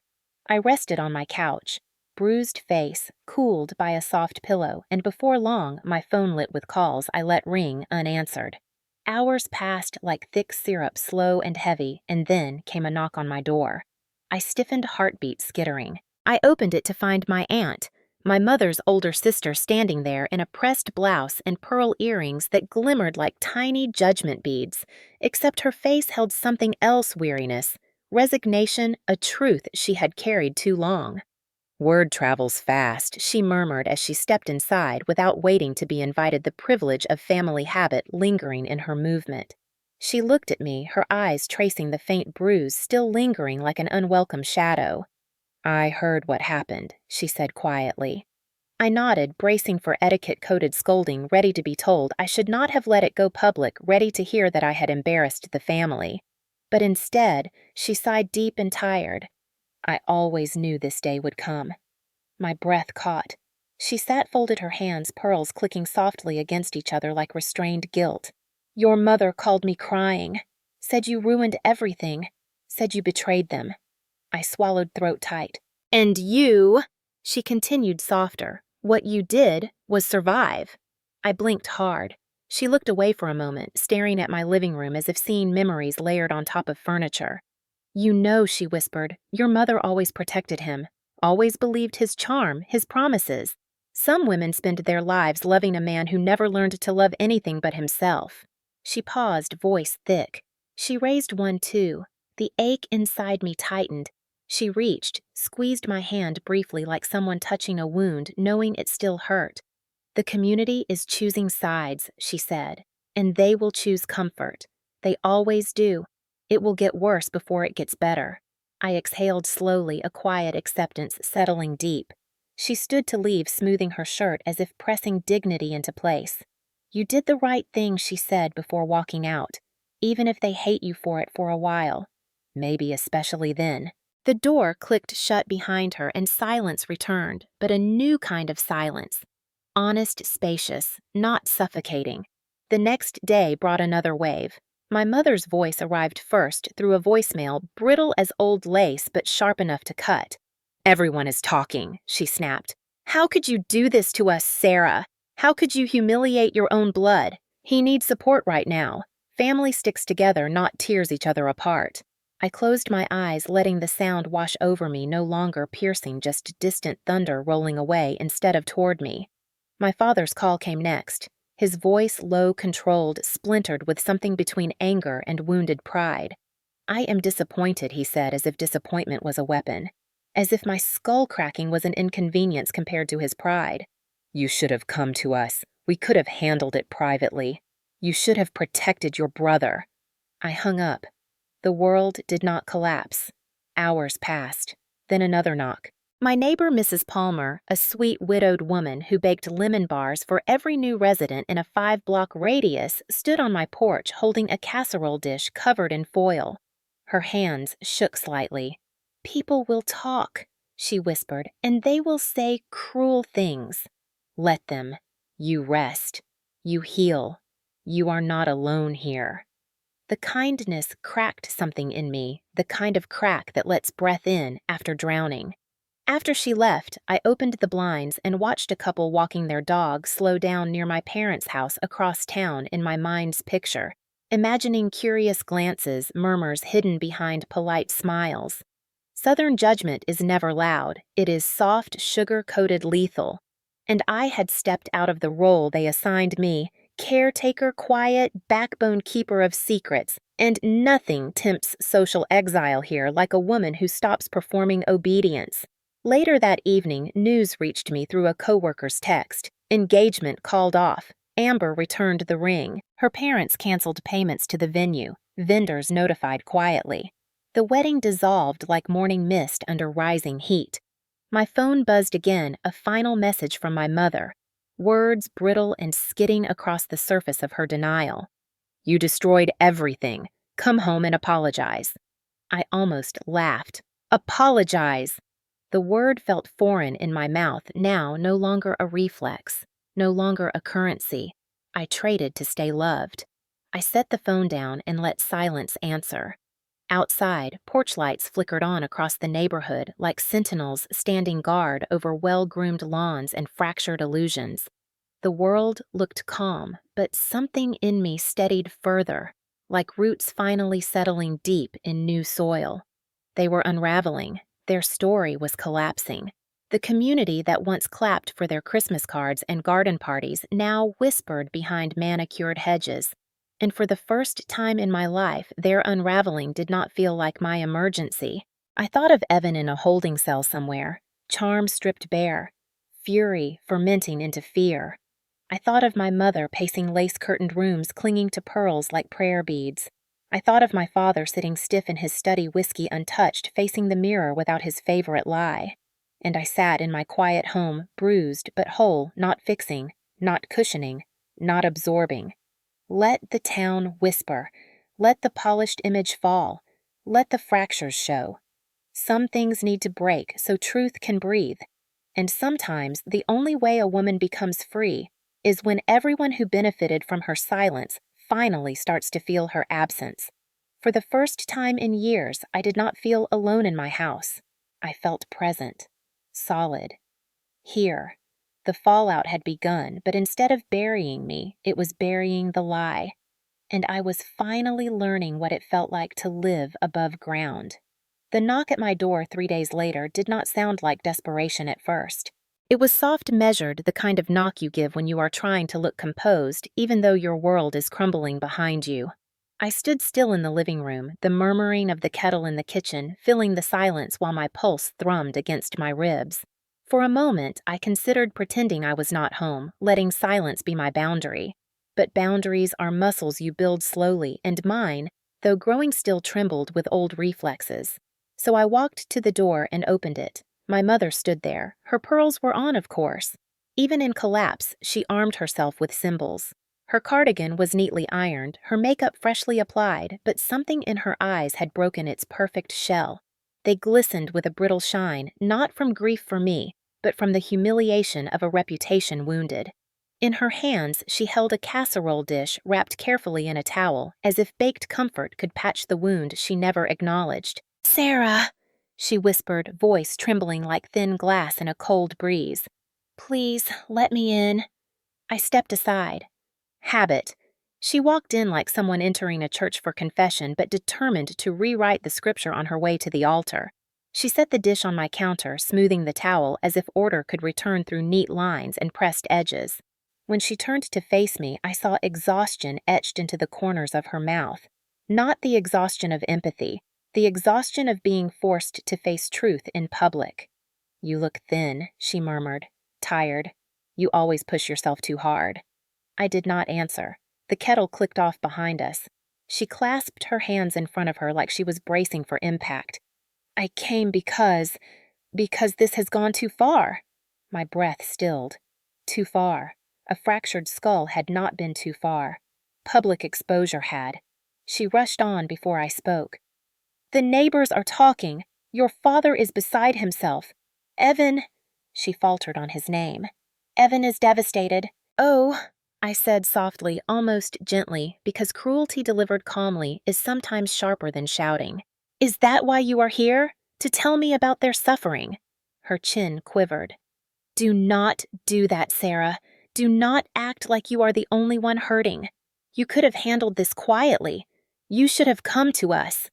I rested on my couch, bruised face, cooled by a soft pillow, and before long, my phone lit with calls I let ring unanswered. Hours passed like thick syrup, slow and heavy, and then came a knock on my door. I stiffened, heartbeat skittering. I opened it to find my aunt, my mother's older sister, standing there in a pressed blouse and pearl earrings that glimmered like tiny judgment beads, except her face held something else: weariness, resignation, a truth she had carried too long. "Word travels fast," she murmured as she stepped inside without waiting to be invited, the privilege of family habit lingering in her movement. She looked at me, her eyes tracing the faint bruise still lingering like an unwelcome shadow. "I heard what happened," she said quietly. I nodded, bracing for etiquette-coded scolding, ready to be told I should not have let it go public, ready to hear that I had embarrassed the family. But instead, she sighed deep and tired. I always knew this day would come. My breath caught. She sat, folded her hands, pearls clicking softly against each other like restrained guilt. "Your mother called me crying. Said you ruined everything. Said you betrayed them." I swallowed throat tight. "And you," she continued softer, "what you did was survive." I blinked hard. She looked away for a moment, staring at my living room as if seeing memories layered on top of furniture. "You know," she whispered, "your mother always protected him, always believed his charm, his promises. Some women spend their lives loving a man who never learned to love anything but himself." She paused, voice thick. She raised one too. The ache inside me tightened. She reached, squeezed my hand briefly like someone touching a wound, knowing it still hurt. "The community is choosing sides," she said, "and they will choose comfort. They always do. It will get worse before it gets better." I exhaled slowly, a quiet acceptance settling deep. She stood to leave, smoothing her shirt as if pressing dignity into place. "You did the right thing," she said before walking out, "even if they hate you for it for a while. Maybe especially then." The door clicked shut behind her and silence returned, but a new kind of silence. Honest, spacious, not suffocating. The next day brought another wave. My mother's voice arrived first through a voicemail brittle as old lace but sharp enough to cut. "Everyone is talking," she snapped. "How could you do this to us, Sarah? How could you humiliate your own blood? He needs support right now. Family sticks together, not tears each other apart." I closed my eyes, letting the sound wash over me, no longer piercing, just distant thunder rolling away instead of toward me. My father's call came next. his voice low, controlled, splintered with something between anger and wounded pride. "I am disappointed," he said, as if disappointment was a weapon. As if my skull cracking was an inconvenience compared to his pride. "You should have come to us. We could have handled it privately. You should have protected your brother." I hung up. The world did not collapse. Hours passed. Then another knock. My neighbor, Mrs. Palmer, a sweet widowed woman who baked lemon bars for every new resident in a 5-block radius, stood on my porch holding a casserole dish covered in foil. Her hands shook slightly. "People will talk," she whispered, "and they will say cruel things. Let them. You rest. You heal. You are not alone here." The kindness cracked something in me, the kind of crack that lets breath in after drowning. After she left, I opened the blinds and watched a couple walking their dog slow down near my parents' house across town in my mind's picture, imagining curious glances, murmurs hidden behind polite smiles. Southern judgment is never loud. It is soft, sugar-coated lethal. And I had stepped out of the role they assigned me, caretaker, quiet, backbone keeper of secrets, and nothing tempts social exile here like a woman who stops performing obedience. Later that evening, news reached me through a coworker's text. Engagement called off. Amber returned the ring. Her parents canceled payments to the venue. Vendors notified quietly. The wedding dissolved like morning mist under rising heat. My phone buzzed again, a final message from my mother. Words brittle and skidding across the surface of her denial. "You destroyed everything. Come home and apologize." I almost laughed. Apologize! The word felt foreign in my mouth, now no longer a reflex, no longer a currency. I traded to stay loved. I set the phone down and let silence answer. Outside, porch lights flickered on across the neighborhood like sentinels standing guard over well-groomed lawns and fractured illusions. The world looked calm, but something in me steadied further, like roots finally settling deep in new soil. They were unraveling. Their story was collapsing. The community that once clapped for their Christmas cards and garden parties now whispered behind manicured hedges. And for the first time in my life, their unraveling did not feel like my emergency. I thought of Evan in a holding cell somewhere, charm stripped bare, fury fermenting into fear. I thought of my mother pacing lace-curtained rooms clinging to pearls like prayer beads. I thought of my father sitting stiff in his study, whiskey untouched, facing the mirror without his favorite lie. And I sat in my quiet home, bruised but whole, not fixing, not cushioning, not absorbing. Let the town whisper. Let the polished image fall. Let the fractures show. Some things need to break so truth can breathe. And sometimes the only way a woman becomes free is when everyone who benefited from her silence finally starts to feel her absence. For the first time in years, I did not feel alone in my house. I felt present, solid. Here. The fallout had begun, but instead of burying me, it was burying the lie. And I was finally learning what it felt like to live above ground. The knock at my door 3 days later did not sound like desperation at first. It was soft measured, the kind of knock you give when you are trying to look composed, even though your world is crumbling behind you. I stood still in the living room, the murmuring of the kettle in the kitchen, filling the silence while my pulse thrummed against my ribs. For a moment, I considered pretending I was not home, letting silence be my boundary. But boundaries are muscles you build slowly, and mine, though growing still, trembled with old reflexes. So I walked to the door and opened it. My mother stood there. Her pearls were on, of course. Even in collapse, she armed herself with symbols. Her cardigan was neatly ironed, her makeup freshly applied, but something in her eyes had broken its perfect shell. They glistened with a brittle shine, not from grief for me, but from the humiliation of a reputation wounded. In her hands, she held a casserole dish wrapped carefully in a towel, as if baked comfort could patch the wound she never acknowledged. "Sarah," she whispered, voice trembling like thin glass in a cold breeze. "Please, let me in." I stepped aside. Habit. She walked in like someone entering a church for confession, but determined to rewrite the scripture on her way to the altar. She set the dish on my counter, smoothing the towel as if order could return through neat lines and pressed edges. When she turned to face me, I saw exhaustion etched into the corners of her mouth. Not the exhaustion of empathy, the exhaustion of being forced to face truth in public. "You look thin," she murmured. "Tired. You always push yourself too hard." I did not answer. The kettle clicked off behind us. She clasped her hands in front of her like she was bracing for impact. "I came because this has gone too far." My breath stilled. Too far. A fractured skull had not been too far. Public exposure had. She rushed on before I spoke. "The neighbors are talking. Your father is beside himself. Evan," she faltered on his name. "Evan is devastated." "Oh," I said softly, almost gently, because cruelty delivered calmly is sometimes sharper than shouting. "Is that why you are here? To tell me about their suffering?" Her chin quivered. "Do not do that, Sarah. Do not act like you are the only one hurting. You could have handled this quietly. You should have come to us.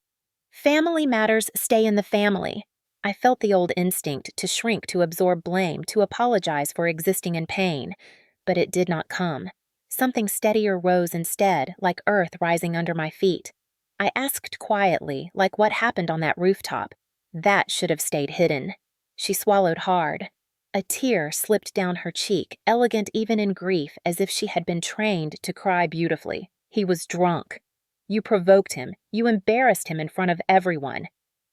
Family matters stay in the family." I felt the old instinct to shrink, to absorb blame, to apologize for existing in pain. But it did not come. Something steadier rose instead, like earth rising under my feet. I asked quietly, like what happened on that rooftop. That should have stayed hidden. She swallowed hard. A tear slipped down her cheek, elegant even in grief, as if she had been trained to cry beautifully. "He was drunk. You provoked him. You embarrassed him in front of everyone.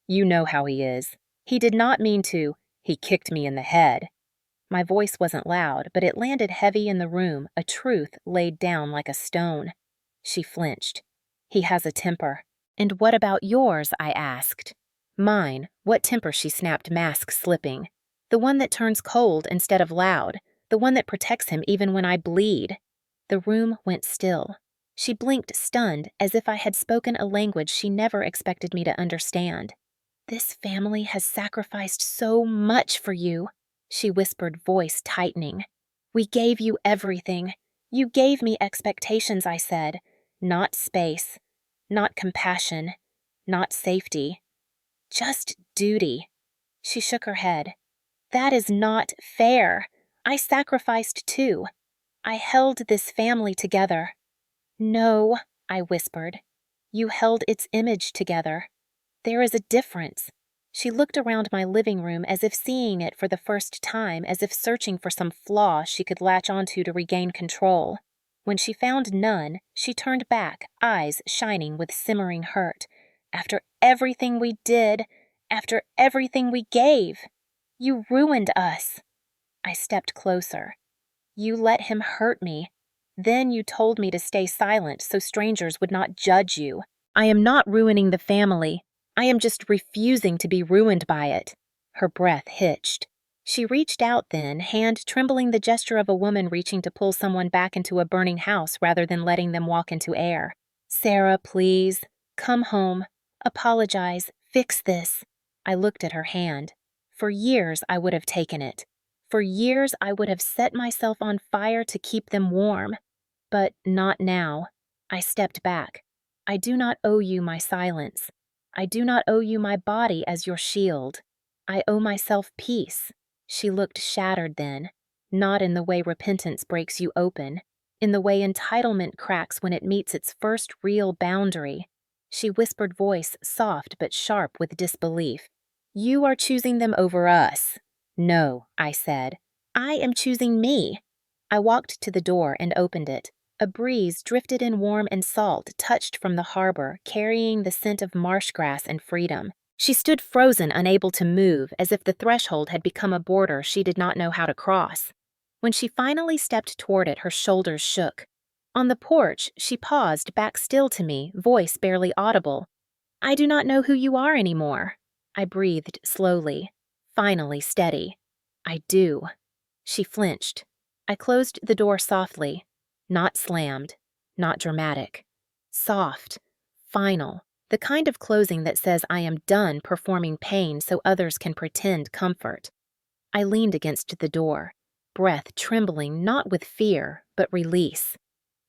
You know how he is. He did not mean to. He kicked me in the head." My voice wasn't loud, but it landed heavy in the room, a truth laid down like a stone. She flinched. "He has a temper." "And what about yours?" I asked. "Mine? What temper?" She snapped, mask slipping. "The one that turns cold instead of loud. The one that protects him even when I bleed." The room went still. She blinked, stunned, as if I had spoken a language she never expected me to understand. "This family has sacrificed so much for you," she whispered, voice tightening. "We gave you everything. You gave me expectations," I said. "Not space. Not compassion. Not safety. Just duty." She shook her head. "That is not fair. I sacrificed too. I held this family together." "No," I whispered. "You held its image together. There is a difference." She looked around my living room as if seeing it for the first time, as if searching for some flaw she could latch onto to regain control. When she found none, she turned back, eyes shining with simmering hurt. "After everything we did, after everything we gave, you ruined us." I stepped closer. "You let him hurt me. Then you told me to stay silent so strangers would not judge you. I am not ruining the family. I am just refusing to be ruined by it." Her breath hitched. She reached out then, hand trembling, the gesture of a woman reaching to pull someone back into a burning house rather than letting them walk into air. "Sarah, please. Come home. Apologize. Fix this." I looked at her hand. For years I would have taken it. For years I would have set myself on fire to keep them warm. But not now. I stepped back. "I do not owe you my silence. I do not owe you my body as your shield. I owe myself peace." She looked shattered then, not in the way repentance breaks you open, in the way entitlement cracks when it meets its first real boundary. She whispered, voice soft but sharp with disbelief. "You are choosing them over us." "No," I said. "I am choosing me." I walked to the door and opened it. A breeze drifted in warm and salt, touched from the harbor, carrying the scent of marsh grass and freedom. She stood frozen, unable to move, as if the threshold had become a border she did not know how to cross. When she finally stepped toward it, her shoulders shook. On the porch, she paused, back still to me, voice barely audible. "I do not know who you are anymore." I breathed slowly, finally steady. "I do." She flinched. I closed the door softly. Not slammed, not dramatic. Soft, final, the kind of closing that says I am done performing pain so others can pretend comfort. I leaned against the door, breath trembling not with fear, but release.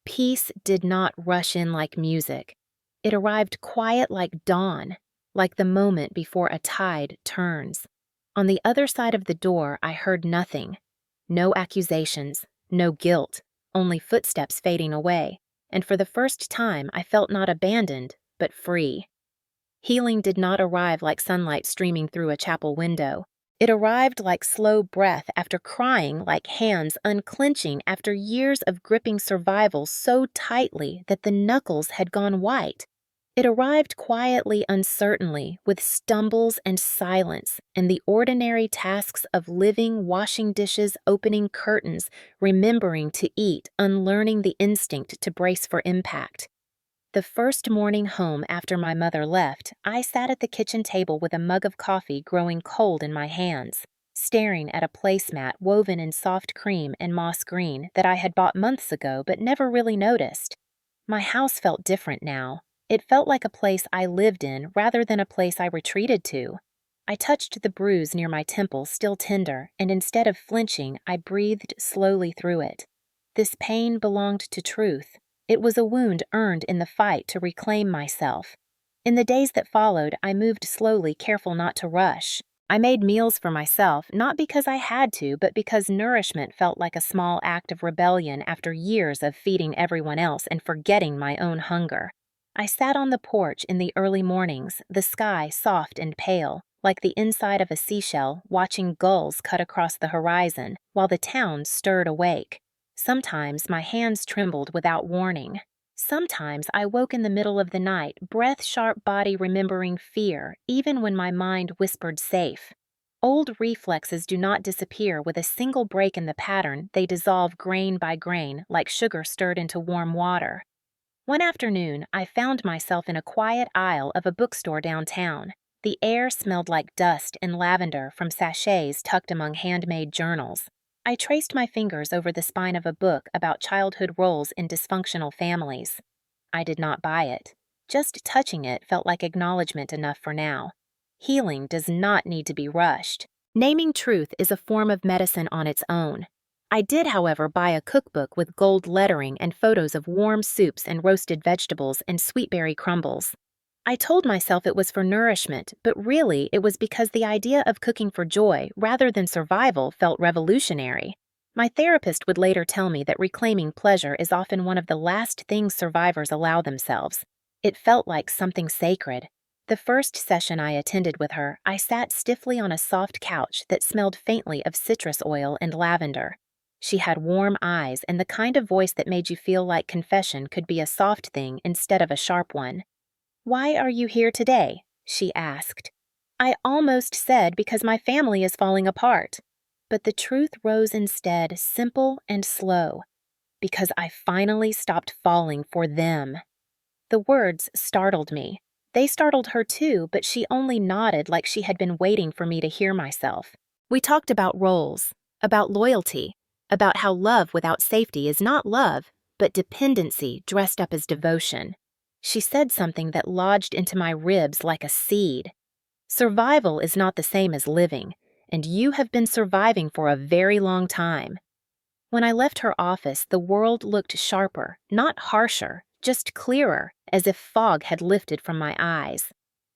Peace did not rush in like music. It arrived quiet like dawn, like the moment before a tide turns. On the other side of the door, I heard nothing. No accusations, no guilt. only footsteps fading away, and for the first time I felt not abandoned, but free. Healing did not arrive like sunlight streaming through a chapel window. It arrived like slow breath after crying, like hands unclenching after years of gripping survival so tightly that the knuckles had gone white. It arrived quietly, uncertainly, with stumbles and silence, and the ordinary tasks of living, washing dishes, opening curtains, remembering to eat, unlearning the instinct to brace for impact. The first morning home after my mother left, I sat at the kitchen table with a mug of coffee growing cold in my hands, staring at a placemat woven in soft cream and moss green that I had bought months ago but never really noticed. My house felt different now. It felt like a place I lived in rather than a place I retreated to. I touched the bruise near my temple, still tender, and instead of flinching, I breathed slowly through it. This pain belonged to truth. It was a wound earned in the fight to reclaim myself. In the days that followed, I moved slowly, careful not to rush. I made meals for myself, not because I had to, but because nourishment felt like a small act of rebellion after years of feeding everyone else and forgetting my own hunger. I sat on the porch in the early mornings, the sky soft and pale, like the inside of a seashell, watching gulls cut across the horizon, while the town stirred awake. Sometimes my hands trembled without warning. Sometimes I woke in the middle of the night, breath-sharp body remembering fear, even when my mind whispered safe. Old reflexes do not disappear with a single break in the pattern, they dissolve grain by grain, like sugar stirred into warm water. One afternoon, I found myself in a quiet aisle of a bookstore downtown. The air smelled like dust and lavender from sachets tucked among handmade journals. I traced my fingers over the spine of a book about childhood roles in dysfunctional families. I did not buy it. Just touching it felt like acknowledgement enough for now. Healing does not need to be rushed. Naming truth is a form of medicine on its own. I did, however, buy a cookbook with gold lettering and photos of warm soups and roasted vegetables and sweetberry crumbles. I told myself it was for nourishment, but really it was because the idea of cooking for joy rather than survival felt revolutionary. My therapist would later tell me that reclaiming pleasure is often one of the last things survivors allow themselves. It felt like something sacred. The first session I attended with her, I sat stiffly on a soft couch that smelled faintly of citrus oil and lavender. She had warm eyes and the kind of voice that made you feel like confession could be a soft thing instead of a sharp one. "Why are you here today?" she asked. I almost said because my family is falling apart. But the truth rose instead, simple and slow. Because I finally stopped falling for them. The words startled me. They startled her too, but she only nodded like she had been waiting for me to hear myself. We talked about roles, about loyalty, about how love without safety is not love, but dependency dressed up as devotion. She said something that lodged into my ribs like a seed. Survival is not the same as living, and you have been surviving for a very long time. When I left her office, the world looked sharper, not harsher, just clearer, as if fog had lifted from my eyes.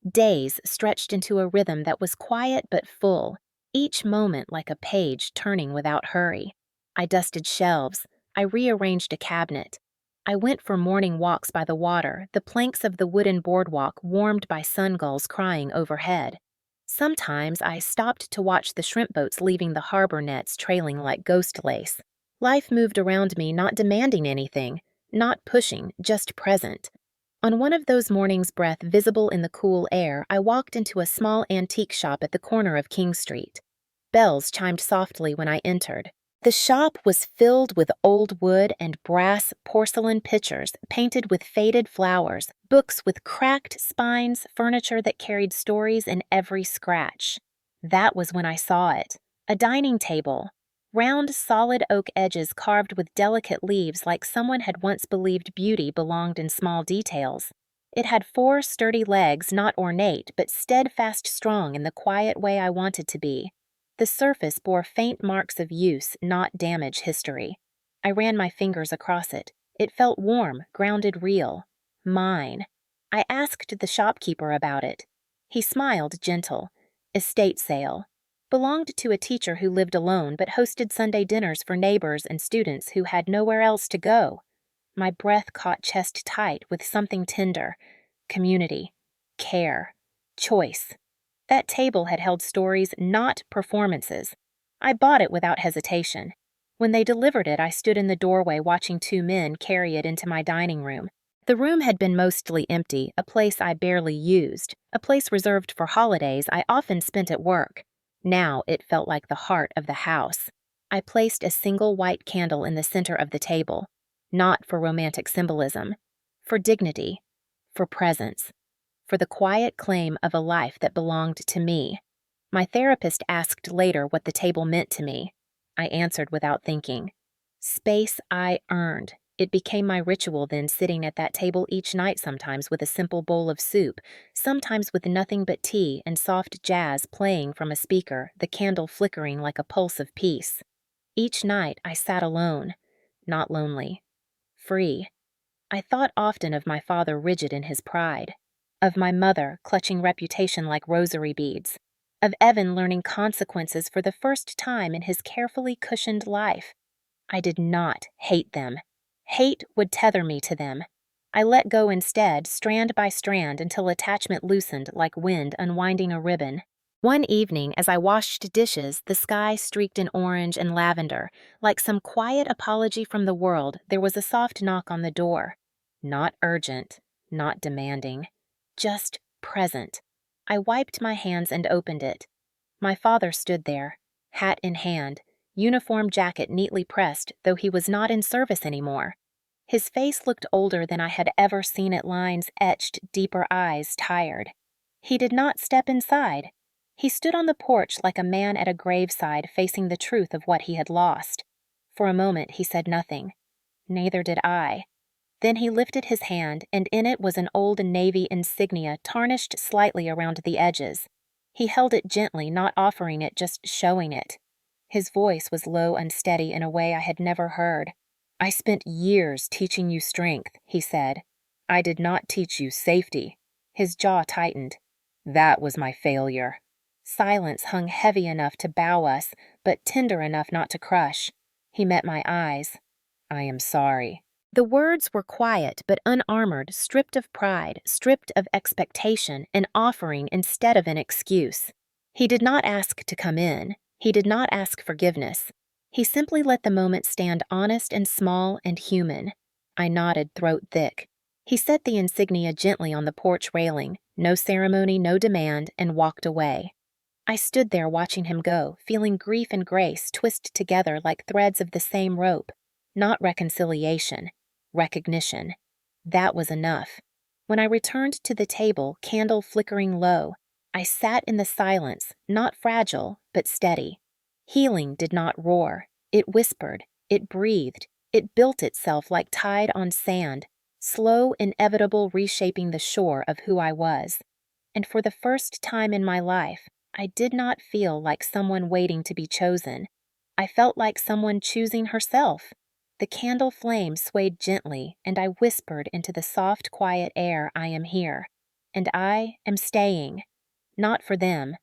Days stretched into a rhythm that was quiet but full, each moment like a page turning without hurry. I dusted shelves. I rearranged a cabinet. I went for morning walks by the water, the planks of the wooden boardwalk warmed by sun gulls crying overhead. Sometimes I stopped to watch the shrimp boats leaving the harbor nets trailing like ghost lace. Life moved around me, not demanding anything, not pushing, just present. On one of those mornings, breath visible in the cool air, I walked into a small antique shop at the corner of King Street. Bells chimed softly when I entered. The shop was filled with old wood and brass porcelain pitchers painted with faded flowers, books with cracked spines, furniture that carried stories in every scratch. That was when I saw it. A dining table. Round, solid oak edges carved with delicate leaves like someone had once believed beauty belonged in small details. It had 4 sturdy legs, not ornate, but steadfast strong in the quiet way I wanted to be. The surface bore faint marks of use, not damage history. I ran my fingers across it. It felt warm, grounded, real. Mine. I asked the shopkeeper about it. He smiled, gentle. Estate sale. belonged to a teacher who lived alone but hosted Sunday dinners for neighbors and students who had nowhere else to go. My breath caught chest tight with something tender: community, care, choice. That table had held stories, not performances. I bought it without hesitation. When they delivered it, I stood in the doorway watching two men carry it into my dining room. The room had been mostly empty, a place I barely used, a place reserved for holidays I often spent at work. Now it felt like the heart of the house. I placed a single white candle in the center of the table, not for romantic symbolism, for dignity, for presence, for the quiet claim of a life that belonged to me. My therapist asked later what the table meant to me. I answered without thinking. Space I earned. It became my ritual then, sitting at that table each night, sometimes with a simple bowl of soup, sometimes with nothing but tea and soft jazz playing from a speaker, the candle flickering like a pulse of peace. Each night I sat alone, not lonely, free. I thought often of my father rigid in his pride, of my mother clutching reputation like rosary beads, of Evan learning consequences for the first time in his carefully cushioned life. I did not hate them. Hate would tether me to them. I let go instead, strand by strand, until attachment loosened like wind unwinding a ribbon. One evening, as I washed dishes, the sky streaked in orange and lavender. Like some quiet apology from the world, there was a soft knock on the door. Not urgent, not demanding, just present. I wiped my hands and opened it. My father stood there, hat in hand, uniform jacket neatly pressed, though he was not in service anymore. His face looked older than I had ever seen it, lines etched, deeper eyes tired. He did not step inside. He stood on the porch like a man at a graveside facing the truth of what he had lost. For a moment he said nothing. Neither did I. Then he lifted his hand, and in it was an old navy insignia tarnished slightly around the edges. He held it gently, not offering it, just showing it. His voice was low and steady in a way I had never heard. I spent years teaching you strength, he said. I did not teach you safety. His jaw tightened. That was my failure. Silence hung heavy enough to bow us, but tender enough not to crush. He met my eyes. I am sorry. The words were quiet but unarmored, stripped of pride, stripped of expectation, an offering instead of an excuse. He did not ask to come in. He did not ask forgiveness. He simply let the moment stand honest and small and human. I nodded, throat thick. He set the insignia gently on the porch railing, no ceremony, no demand, and walked away. I stood there watching him go, feeling grief and grace twist together like threads of the same rope. Not reconciliation, recognition. That was enough. When I returned to the table, candle flickering low, I sat in the silence, not fragile, but steady. Healing did not roar. It whispered. It breathed. It built itself like tide on sand, slow, inevitable, reshaping the shore of who I was. And for the first time in my life, I did not feel like someone waiting to be chosen. I felt like someone choosing herself. The candle flame swayed gently, and I whispered into the soft, quiet air, I am here. And I am staying. Not for them.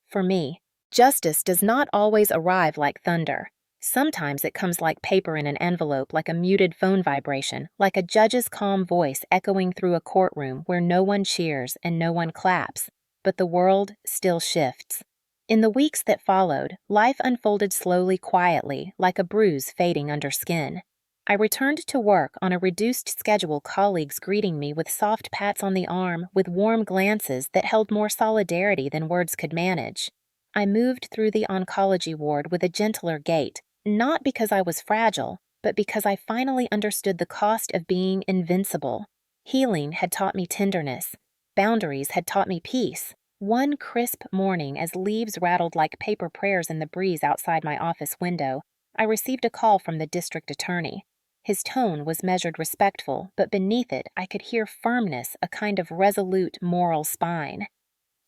For me. Justice does not always arrive like thunder. Sometimes it comes like paper in an envelope, like a muted phone vibration, like a judge's calm voice echoing through a courtroom where no one cheers and no one claps, but the world still shifts. In the weeks that followed, life unfolded slowly, quietly, like a bruise fading under skin. I returned to work on a reduced schedule, colleagues greeting me with soft pats on the arm, with warm glances that held more solidarity than words could manage. I moved through the oncology ward with a gentler gait, not because I was fragile, but because I finally understood the cost of being invincible. Healing had taught me tenderness. Boundaries had taught me peace. One crisp morning, as leaves rattled like paper prayers in the breeze outside my office window, I received a call from the district attorney. His tone was measured respectful, but beneath it I could hear firmness, a kind of resolute moral spine.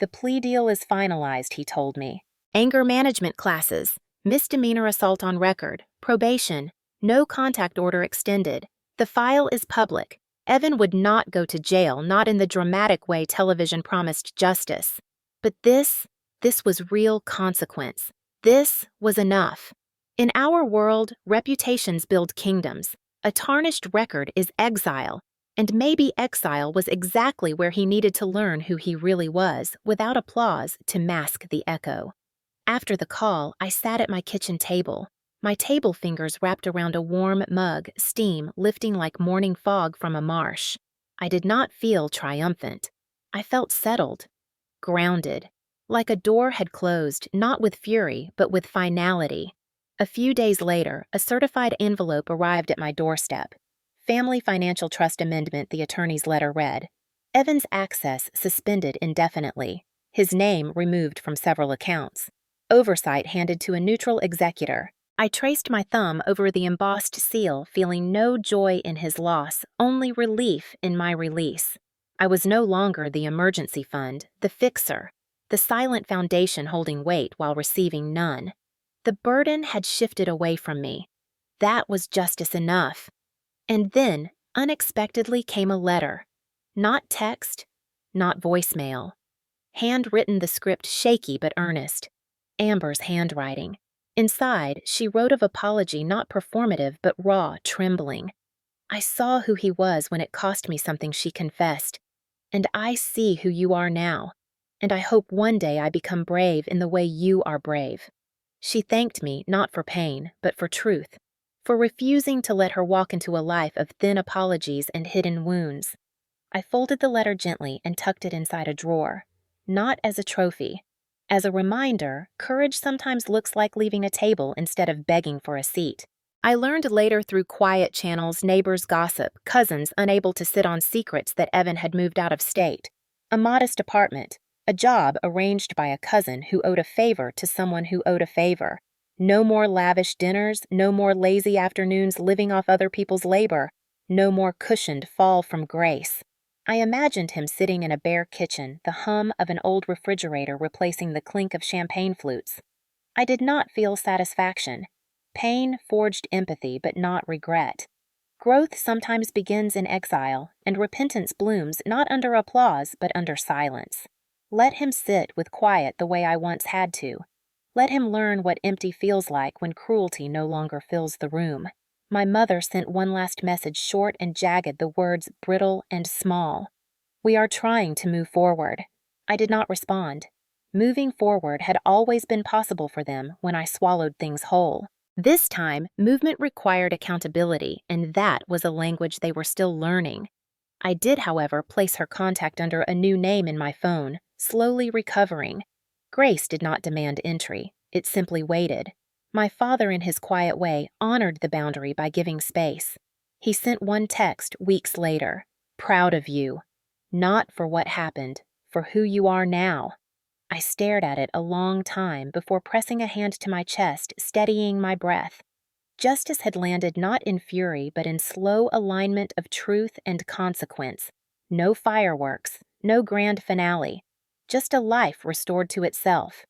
The plea deal is finalized, he told me. Anger management classes, misdemeanor assault on record, probation, no contact order extended. The file is public. Evan would not go to jail, not in the dramatic way television promised justice. But this This was real consequence. This was enough. In our world, reputations build kingdoms. A tarnished record is exile, and maybe exile was exactly where he needed to learn who he really was, without applause to mask the echo. After the call, I sat at my kitchen table, my table fingers wrapped around a warm mug, steam lifting like morning fog from a marsh. I did not feel triumphant. I felt settled, grounded, like a door had closed, not with fury, but with finality. A few days later, a certified envelope arrived at my doorstep. Family Financial Trust Amendment, the attorney's letter read. Evan's access suspended indefinitely. His name removed from several accounts. Oversight handed to a neutral executor. I traced my thumb over the embossed seal, feeling no joy in his loss, only relief in my release. I was no longer the emergency fund, the fixer, the silent foundation holding weight while receiving none. The burden had shifted away from me. That was justice enough. And then, unexpectedly, came a letter. Not text, not voicemail. Handwritten, the script shaky but earnest. Amber's handwriting. Inside, she wrote of apology not performative but raw, trembling. I saw who he was when it cost me something, she confessed. And I see who you are now. And I hope one day I become brave in the way you are brave. She thanked me not for pain, but for truth. For refusing to let her walk into a life of thin apologies and hidden wounds. I folded the letter gently and tucked it inside a drawer. Not as a trophy. As a reminder, courage sometimes looks like leaving a table instead of begging for a seat. I learned later through quiet channels, neighbors' gossip, cousins unable to sit on secrets that Evan had moved out of state. A modest apartment, a job arranged by a cousin who owed a favor to someone who owed a favor. No more lavish dinners, no more lazy afternoons living off other people's labor, no more cushioned fall from grace. I imagined him sitting in a bare kitchen, the hum of an old refrigerator replacing the clink of champagne flutes. I did not feel satisfaction. Pain forged empathy, but not regret. Growth sometimes begins in exile, and repentance blooms not under applause, but under silence. Let him sit with quiet the way I once had to. Let him learn what empty feels like when cruelty no longer fills the room. My mother sent one last message, short and jagged, the words brittle and small. We are trying to move forward. I did not respond. Moving forward had always been possible for them when I swallowed things whole. This time, movement required accountability, and that was a language they were still learning. I did, however, place her contact under a new name in my phone, slowly recovering. Grace did not demand entry. It simply waited. My father, in his quiet way, honored the boundary by giving space. He sent one text weeks later. Proud of you. Not for what happened, for who you are now. I stared at it a long time before pressing a hand to my chest, steadying my breath. Justice had landed not in fury, but in slow alignment of truth and consequence. No fireworks, no grand finale. Just a life restored to itself.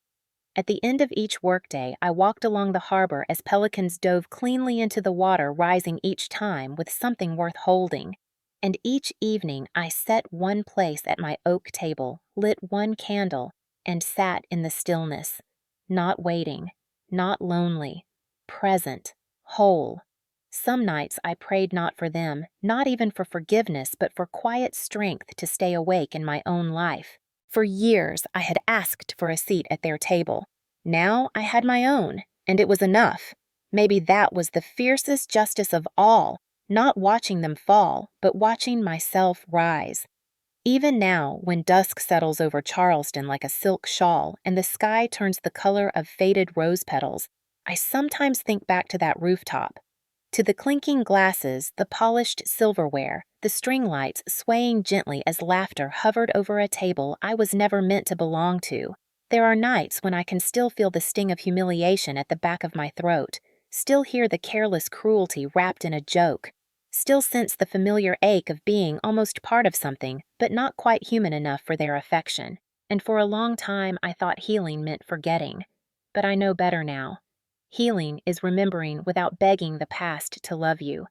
At the end of each workday, I walked along the harbor as pelicans dove cleanly into the water, rising each time with something worth holding. And each evening, I set one place at my oak table, lit one candle, and sat in the stillness, not waiting, not lonely, present, whole. Some nights I prayed not for them, not even for forgiveness, but for quiet strength to stay awake in my own life. For years, I had asked for a seat at their table. Now I had my own, and it was enough. Maybe that was the fiercest justice of all, not watching them fall, but watching myself rise. Even now, when dusk settles over Charleston like a silk shawl and the sky turns the color of faded rose petals, I sometimes think back to that rooftop. To the clinking glasses, the polished silverware, the string lights swaying gently as laughter hovered over a table I was never meant to belong to. There are nights when I can still feel the sting of humiliation at the back of my throat, still hear the careless cruelty wrapped in a joke, still sense the familiar ache of being almost part of something, but not quite human enough for their affection. And for a long time I thought healing meant forgetting. But I know better now. Healing is remembering without begging the past to love you.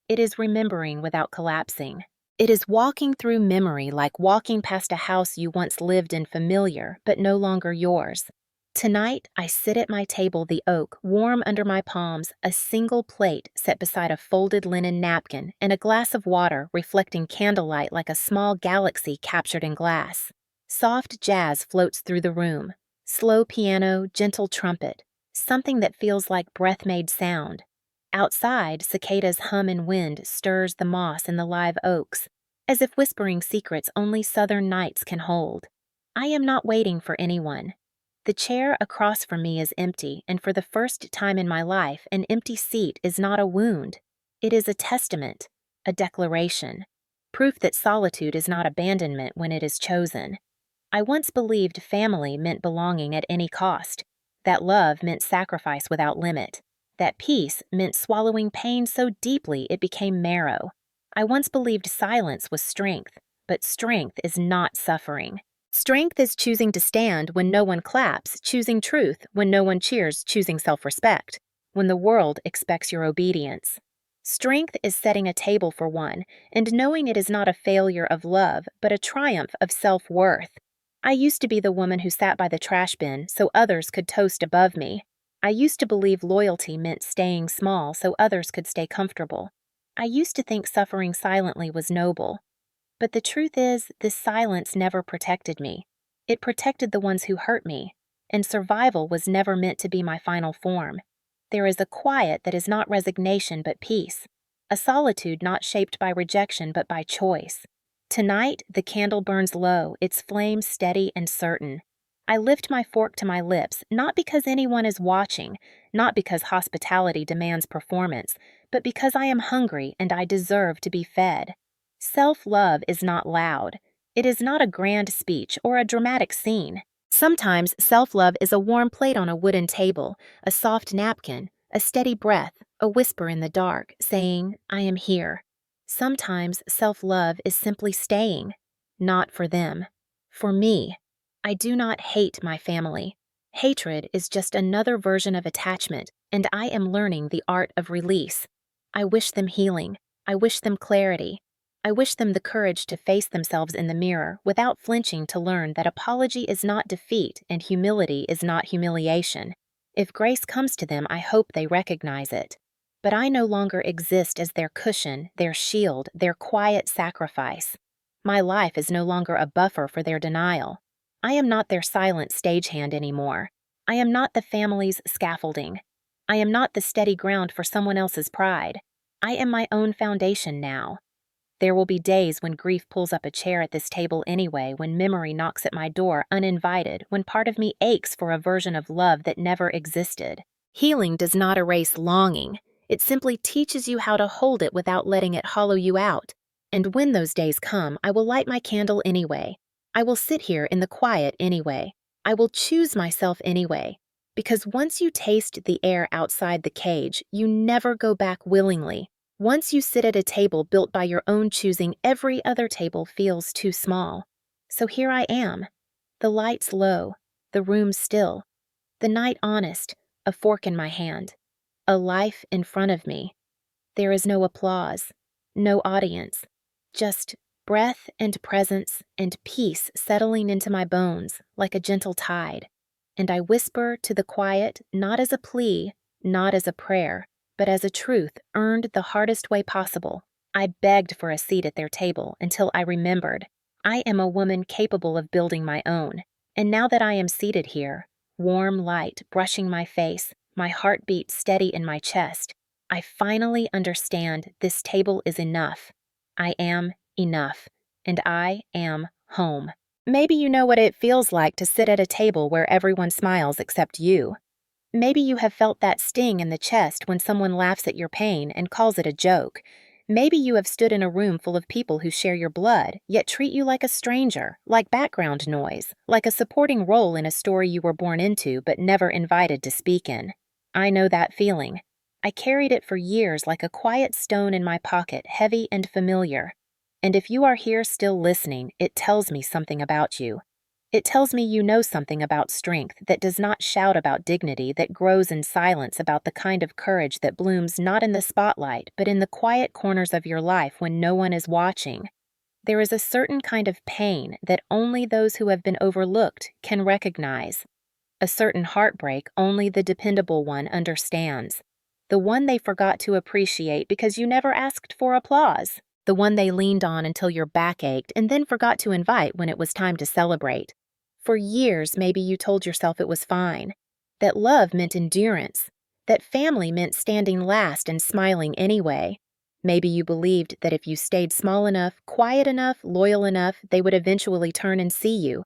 It is remembering without collapsing. It is walking through memory like walking past a house you once lived in familiar, but no longer yours. Tonight, I sit at my table, the oak, warm under my palms, a single plate set beside a folded linen napkin, and a glass of water reflecting candlelight like a small galaxy captured in glass. Soft jazz floats through the room. Slow piano, gentle trumpet, something that feels like breath-made sound. Outside, cicadas hum and wind stirs the moss in the live oaks, as if whispering secrets only southern nights can hold. I am not waiting for anyone. The chair across from me is empty, and for the first time in my life, an empty seat is not a wound. It is a testament, a declaration, proof that solitude is not abandonment when it is chosen. I once believed family meant belonging at any cost, that love meant sacrifice without limit, that peace meant swallowing pain so deeply it became marrow. I once believed silence was strength, but strength is not suffering. Strength is choosing to stand when no one claps, choosing truth when no one cheers, choosing self-respect, when the world expects your obedience. Strength is setting a table for one and knowing it is not a failure of love, but a triumph of self-worth. I used to be the woman who sat by the trash bin so others could toast above me. I used to believe loyalty meant staying small so others could stay comfortable. I used to think suffering silently was noble. But the truth is, this silence never protected me. It protected the ones who hurt me, and survival was never meant to be my final form. There is a quiet that is not resignation but peace, a solitude not shaped by rejection but by choice. Tonight, the candle burns low, its flame steady and certain. I lift my fork to my lips, not because anyone is watching, not because hospitality demands performance, but because I am hungry and I deserve to be fed. Self-love is not loud. It is not a grand speech or a dramatic scene. Sometimes self-love is a warm plate on a wooden table, a soft napkin, a steady breath, a whisper in the dark, saying, "I am here." Sometimes self-love is simply staying. Not for them. For me. I do not hate my family. Hatred is just another version of attachment, and I am learning the art of release. I wish them healing. I wish them clarity. I wish them the courage to face themselves in the mirror without flinching to learn that apology is not defeat and humility is not humiliation. If grace comes to them, I hope they recognize it. But I no longer exist as their cushion, their shield, their quiet sacrifice. My life is no longer a buffer for their denial. I am not their silent stagehand anymore. I am not the family's scaffolding. I am not the steady ground for someone else's pride. I am my own foundation now. There will be days when grief pulls up a chair at this table anyway, when memory knocks at my door uninvited, when part of me aches for a version of love that never existed. Healing does not erase longing. It simply teaches you how to hold it without letting it hollow you out. And when those days come, I will light my candle anyway. I will sit here in the quiet anyway. I will choose myself anyway. Because once you taste the air outside the cage, you never go back willingly. Once you sit at a table built by your own choosing, every other table feels too small. So here I am. The lights low, the room still, the night honest, a fork in my hand, a life in front of me. There is no applause, no audience, just breath and presence and peace settling into my bones like a gentle tide. And I whisper to the quiet not as a plea, not as a prayer, but as a truth earned the hardest way possible. I begged for a seat at their table until I remembered. I am a woman capable of building my own. And now that I am seated here, warm light brushing my face, my heartbeat steady in my chest, I finally understand this table is enough. I am enough. And I am home. Maybe you know what it feels like to sit at a table where everyone smiles except you. Maybe you have felt that sting in the chest when someone laughs at your pain and calls it a joke. Maybe you have stood in a room full of people who share your blood, yet treat you like a stranger, like background noise, like a supporting role in a story you were born into but never invited to speak in. I know that feeling. I carried it for years like a quiet stone in my pocket, heavy and familiar. And if you are here still listening, it tells me something about you. It tells me you know something about strength that does not shout about dignity, that grows in silence, about the kind of courage that blooms not in the spotlight, but in the quiet corners of your life when no one is watching. There is a certain kind of pain that only those who have been overlooked can recognize. A certain heartbreak only the dependable one understands. The one they forgot to appreciate because you never asked for applause. The one they leaned on until your back ached and then forgot to invite when it was time to celebrate. For years, maybe you told yourself it was fine, that love meant endurance, that family meant standing last and smiling anyway. Maybe you believed that if you stayed small enough, quiet enough, loyal enough, they would eventually turn and see you.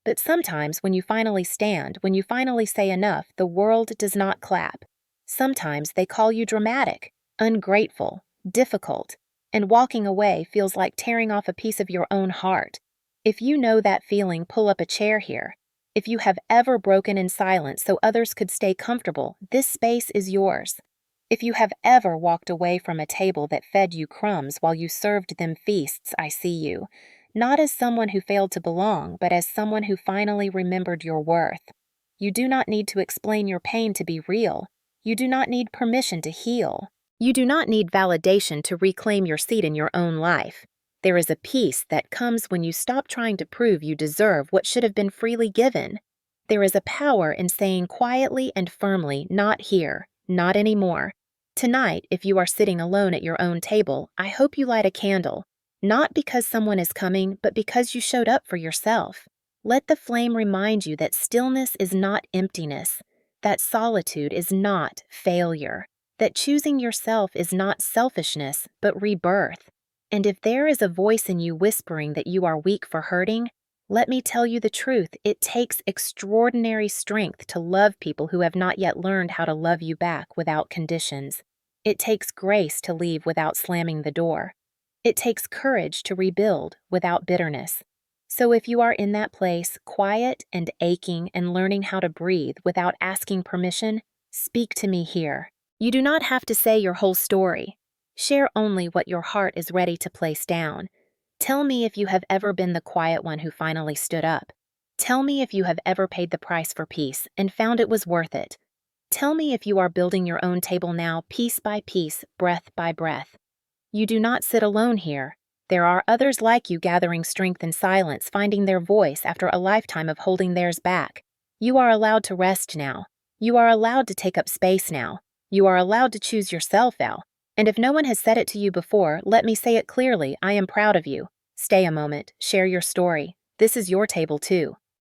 But sometimes when you finally stand, when you finally say enough, the world does not clap. Sometimes they call you dramatic, ungrateful, difficult, and walking away feels like tearing off a piece of your own heart. If you know that feeling, pull up a chair here. If you have ever broken in silence so others could stay comfortable, this space is yours. If you have ever walked away from a table that fed you crumbs while you served them feasts, I see you. Not as someone who failed to belong, but as someone who finally remembered your worth. You do not need to explain your pain to be real. You do not need permission to heal. You do not need validation to reclaim your seat in your own life. There is a peace that comes when you stop trying to prove you deserve what should have been freely given. There is a power in saying quietly and firmly, not here, not anymore. Tonight, if you are sitting alone at your own table, I hope you light a candle. Not because someone is coming, but because you showed up for yourself. Let the flame remind you that stillness is not emptiness, that solitude is not failure, that choosing yourself is not selfishness, but rebirth. And if there is a voice in you whispering that you are weak for hurting, let me tell you the truth, it takes extraordinary strength to love people who have not yet learned how to love you back without conditions. It takes grace to leave without slamming the door. It takes courage to rebuild without bitterness. So if you are in that place, quiet and aching and learning how to breathe without asking permission, speak to me here. You do not have to say your whole story. Share only what your heart is ready to place down. Tell me if you have ever been the quiet one who finally stood up. Tell me if you have ever paid the price for peace and found it was worth it. Tell me if you are building your own table now, piece by piece, breath by breath. You do not sit alone here. There are others like you gathering strength in silence, finding their voice after a lifetime of holding theirs back. You are allowed to rest now. You are allowed to take up space now. You are allowed to choose yourself now. And if no one has said it to you before, let me say it clearly, I am proud of you. Stay a moment, share your story. This is your table too.